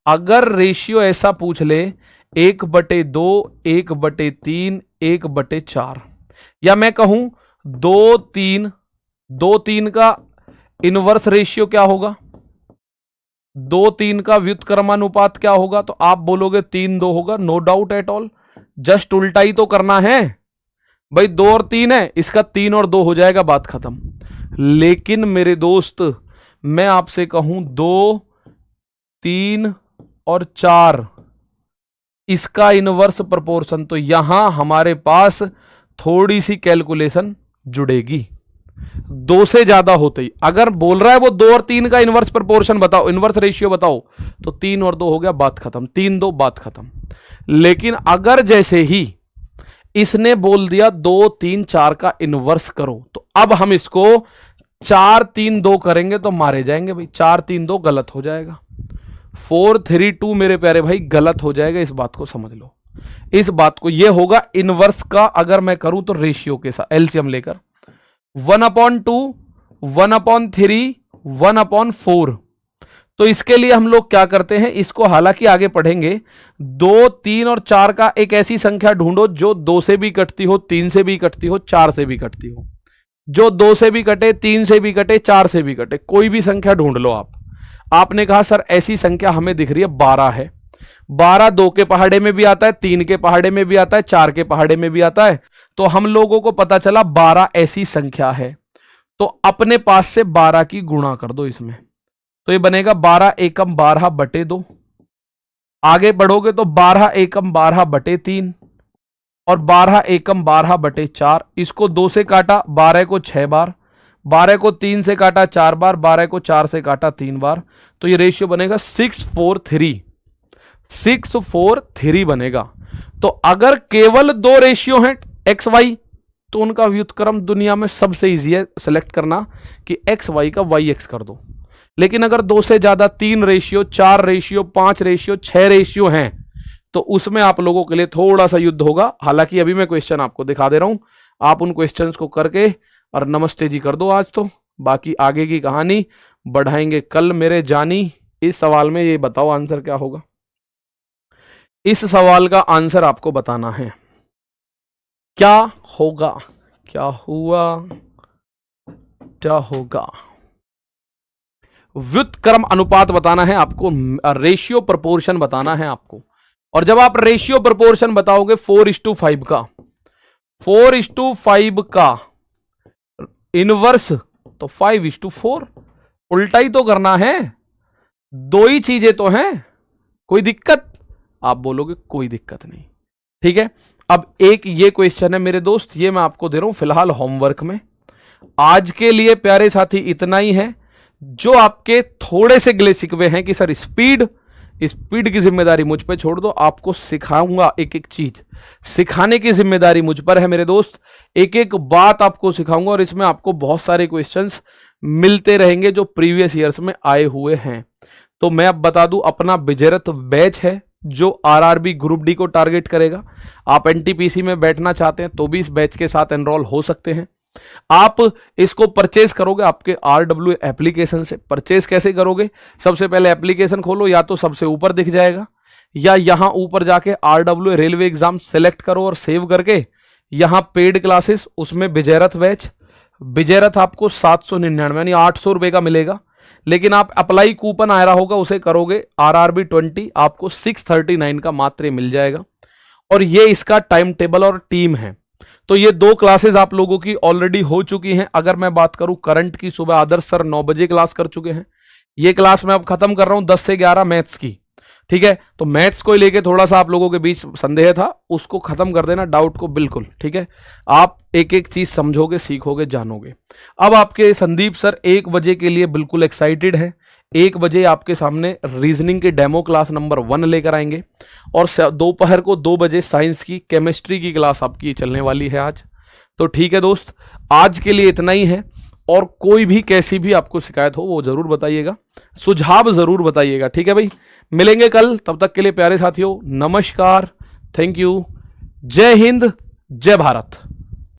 Speaker 1: अगर रेशियो ऐसा पूछ ले 1/2, 1/3, 1/4, या मैं कहूं 2/3, 2/3 का इनवर्स रेशियो क्या होगा, 2/3 का व्युत्क्रमानुपात क्या होगा, तो आप बोलोगे 3/2 होगा। No doubt at all, just उल्टा ही तो करना है भाई। 2 और 3 है, इसका 3 और 2 हो जाएगा, बात खत्म। लेकिन मेरे दोस्त मैं आपसे कहूं 2, 3 और 4 इसका इनवर्स प्रोपोर्शन, तो यहां हमारे पास थोड़ी सी कैलकुलेशन जुड़ेगी। 2 से ज्यादा होते ही अगर बोल रहा है वो 2 और 3 का इनवर्स प्रोपोर्शन बताओ, इनवर्स रेशियो बताओ, तो 3 और 2 हो गया, बात खत्म। 3/2 बात खत्म। लेकिन अगर जैसे ही इसने बोल दिया 2, 3, 4 का इनवर्स करो, तो अब हम इसको 4, 3, 2 करेंगे तो मारे जाएंगे भाई। 4, 3, 2 गलत हो जाएगा। 4, 3, 2 मेरे प्यारे भाई गलत हो जाएगा। इस बात को समझ लो, इस बात को। ये होगा इनवर्स का, अगर मैं करूं तो रेशियो के साथ एलसीएम लेकर 1/2, 1/3, 1/4। तो इसके लिए हम लोग क्या करते हैं, इसको हालांकि आगे पढ़ेंगे। 2, 3 और 4 का एक ऐसी संख्या ढूंढो जो 2 से भी कटती हो, 3 से भी कटती हो, 4 से भी कटती हो। जो 2 से भी कटे, 3 से भी कटे, 4 से भी कटे, कोई भी संख्या ढूंढ लो आप। आपने कहा सर ऐसी संख्या हमें दिख रही है 12 है। 12 2 के पहाड़े में भी आता है, 3 के पहाड़े में भी आता है, 4 के पहाड़े में भी आता है। तो हम लोगों को पता चला 12 ऐसी संख्या है। तो अपने पास से 12 की गुणा कर दो इसमें, तो ये बनेगा 12 एकम 12/2। आगे बढ़ोगे तो 12 एकम 12/3 और 12 एकम 12/4। इसको 2 से काटा, 12 को 6 बार, 12 को 3 से काटा 4 बार, 12 को 4 से काटा 3 बार। तो ये रेशियो बनेगा 643, 643 बनेगा। तो अगर केवल 2 रेशियो हैं एक्स वाई, तो उनका व्युत्क्रम दुनिया में सबसे इजी है सेलेक्ट करना कि एक्स वाई का वाई एक्स कर दो। लेकिन अगर 2 से ज्यादा, 3 रेशियो, 4 रेशियो, 5 रेशियो, 6 रेशियो हैं, तो उसमें आप लोगों के लिए थोड़ा सा युद्ध होगा। हालांकि अभी मैं क्वेश्चन आपको दिखा दे रहा हूं, आप उन क्वेश्चंस को करके और नमस्ते जी कर दो आज तो। बाकी आगे की कहानी बढ़ाएंगे कल मेरे जानी। इस सवाल में ये बताओ आंसर क्या होगा। इस सवाल का आंसर आपको बताना है, क्या होगा, क्या हुआ, क्या होगा। व्युत्क्रम अनुपात बताना है आपको, रेशियो प्रोपोर्शन बताना है आपको। और जब आप रेशियो प्रोपोर्शन बताओगे 4:5 का, 4:5 का इनवर्स, तो 5:4। उल्टा ही तो करना है, 2 ही चीजें तो हैं, कोई दिक्कत? आप बोलोगे कोई दिक्कत नहीं, ठीक है। अब एक ये क्वेश्चन है मेरे दोस्त, ये मैं आपको दे रहा हूं फिलहाल होमवर्क में। आज के लिए प्यारे साथी इतना ही है। जो आपके थोड़े से गिले शिकवे हैं कि सर स्पीड की जिम्मेदारी मुझ पे छोड़ दो, आपको सिखाऊंगा एक एक चीज, सिखाने की जिम्मेदारी मुझ पर है मेरे दोस्त। एक एक बात आपको सिखाऊंगा और इसमें आपको बहुत सारे क्वेश्चंस मिलते रहेंगे जो प्रीवियस ईयर्स में आए हुए हैं। तो मैं अब बता दूं, अपना विजयरथ बैच है जो आरआरबी ग्रुप डी को टारगेट करेगा। आप एनटीपीसी में बैठना चाहते हैं तो भी इस बैच के साथ एनरोल हो सकते हैं। आप इसको परचेज करोगे आपके आरडब्ल्यू एप्लीकेशन से। परचेज कैसे करोगे? सबसे पहले एप्लीकेशन खोलो, या तो सबसे ऊपर दिख जाएगा, या यहां ऊपर जाके आरडब्ल्यू रेलवे एग्जाम सेलेक्ट करो और सेव करके यहां पेड क्लासेस, उसमें विजयरथ बैच। विजयरथ आपको 799 यानी 800 रुपए का मिलेगा। लेकिन आप अप्लाई कूपन आ रहा होगा, उसे करोगे आरआरबी 20, आपको 639 का मात्र मिल जाएगा। और ये इसका टाइम टेबल और टीम है। तो ये 2 क्लासेस आप लोगों की ऑलरेडी हो चुकी हैं। अगर मैं बात करूं करंट की, सुबह आदर्श सर 9 बजे क्लास कर चुके हैं। ये क्लास मैं अब खत्म कर रहा हूं 10 से 11 मैथ्स की, ठीक है। तो मैथ्स को लेके थोड़ा सा आप लोगों के बीच संदेह था, उसको खत्म कर देना, डाउट को बिल्कुल, ठीक है। आप एक एक चीज समझोगे, सीखोगे, जानोगे। अब आपके संदीप सर 1 बजे के लिए बिल्कुल एक्साइटेड है। 1 बजे आपके सामने रीजनिंग के डेमो क्लास नंबर 1 लेकर आएंगे और दोपहर को 2 बजे साइंस की, केमिस्ट्री की क्लास आपकी चलने वाली है आज। तो ठीक है दोस्त, आज के लिए इतना ही है। और कोई भी कैसी भी आपको शिकायत हो वो जरूर बताइएगा, सुझाव जरूर बताइएगा, ठीक है भाई। मिलेंगे कल, तब तक के लिए प्यारे साथियों नमस्कार, थैंक यू, जय हिंद, जय भारत।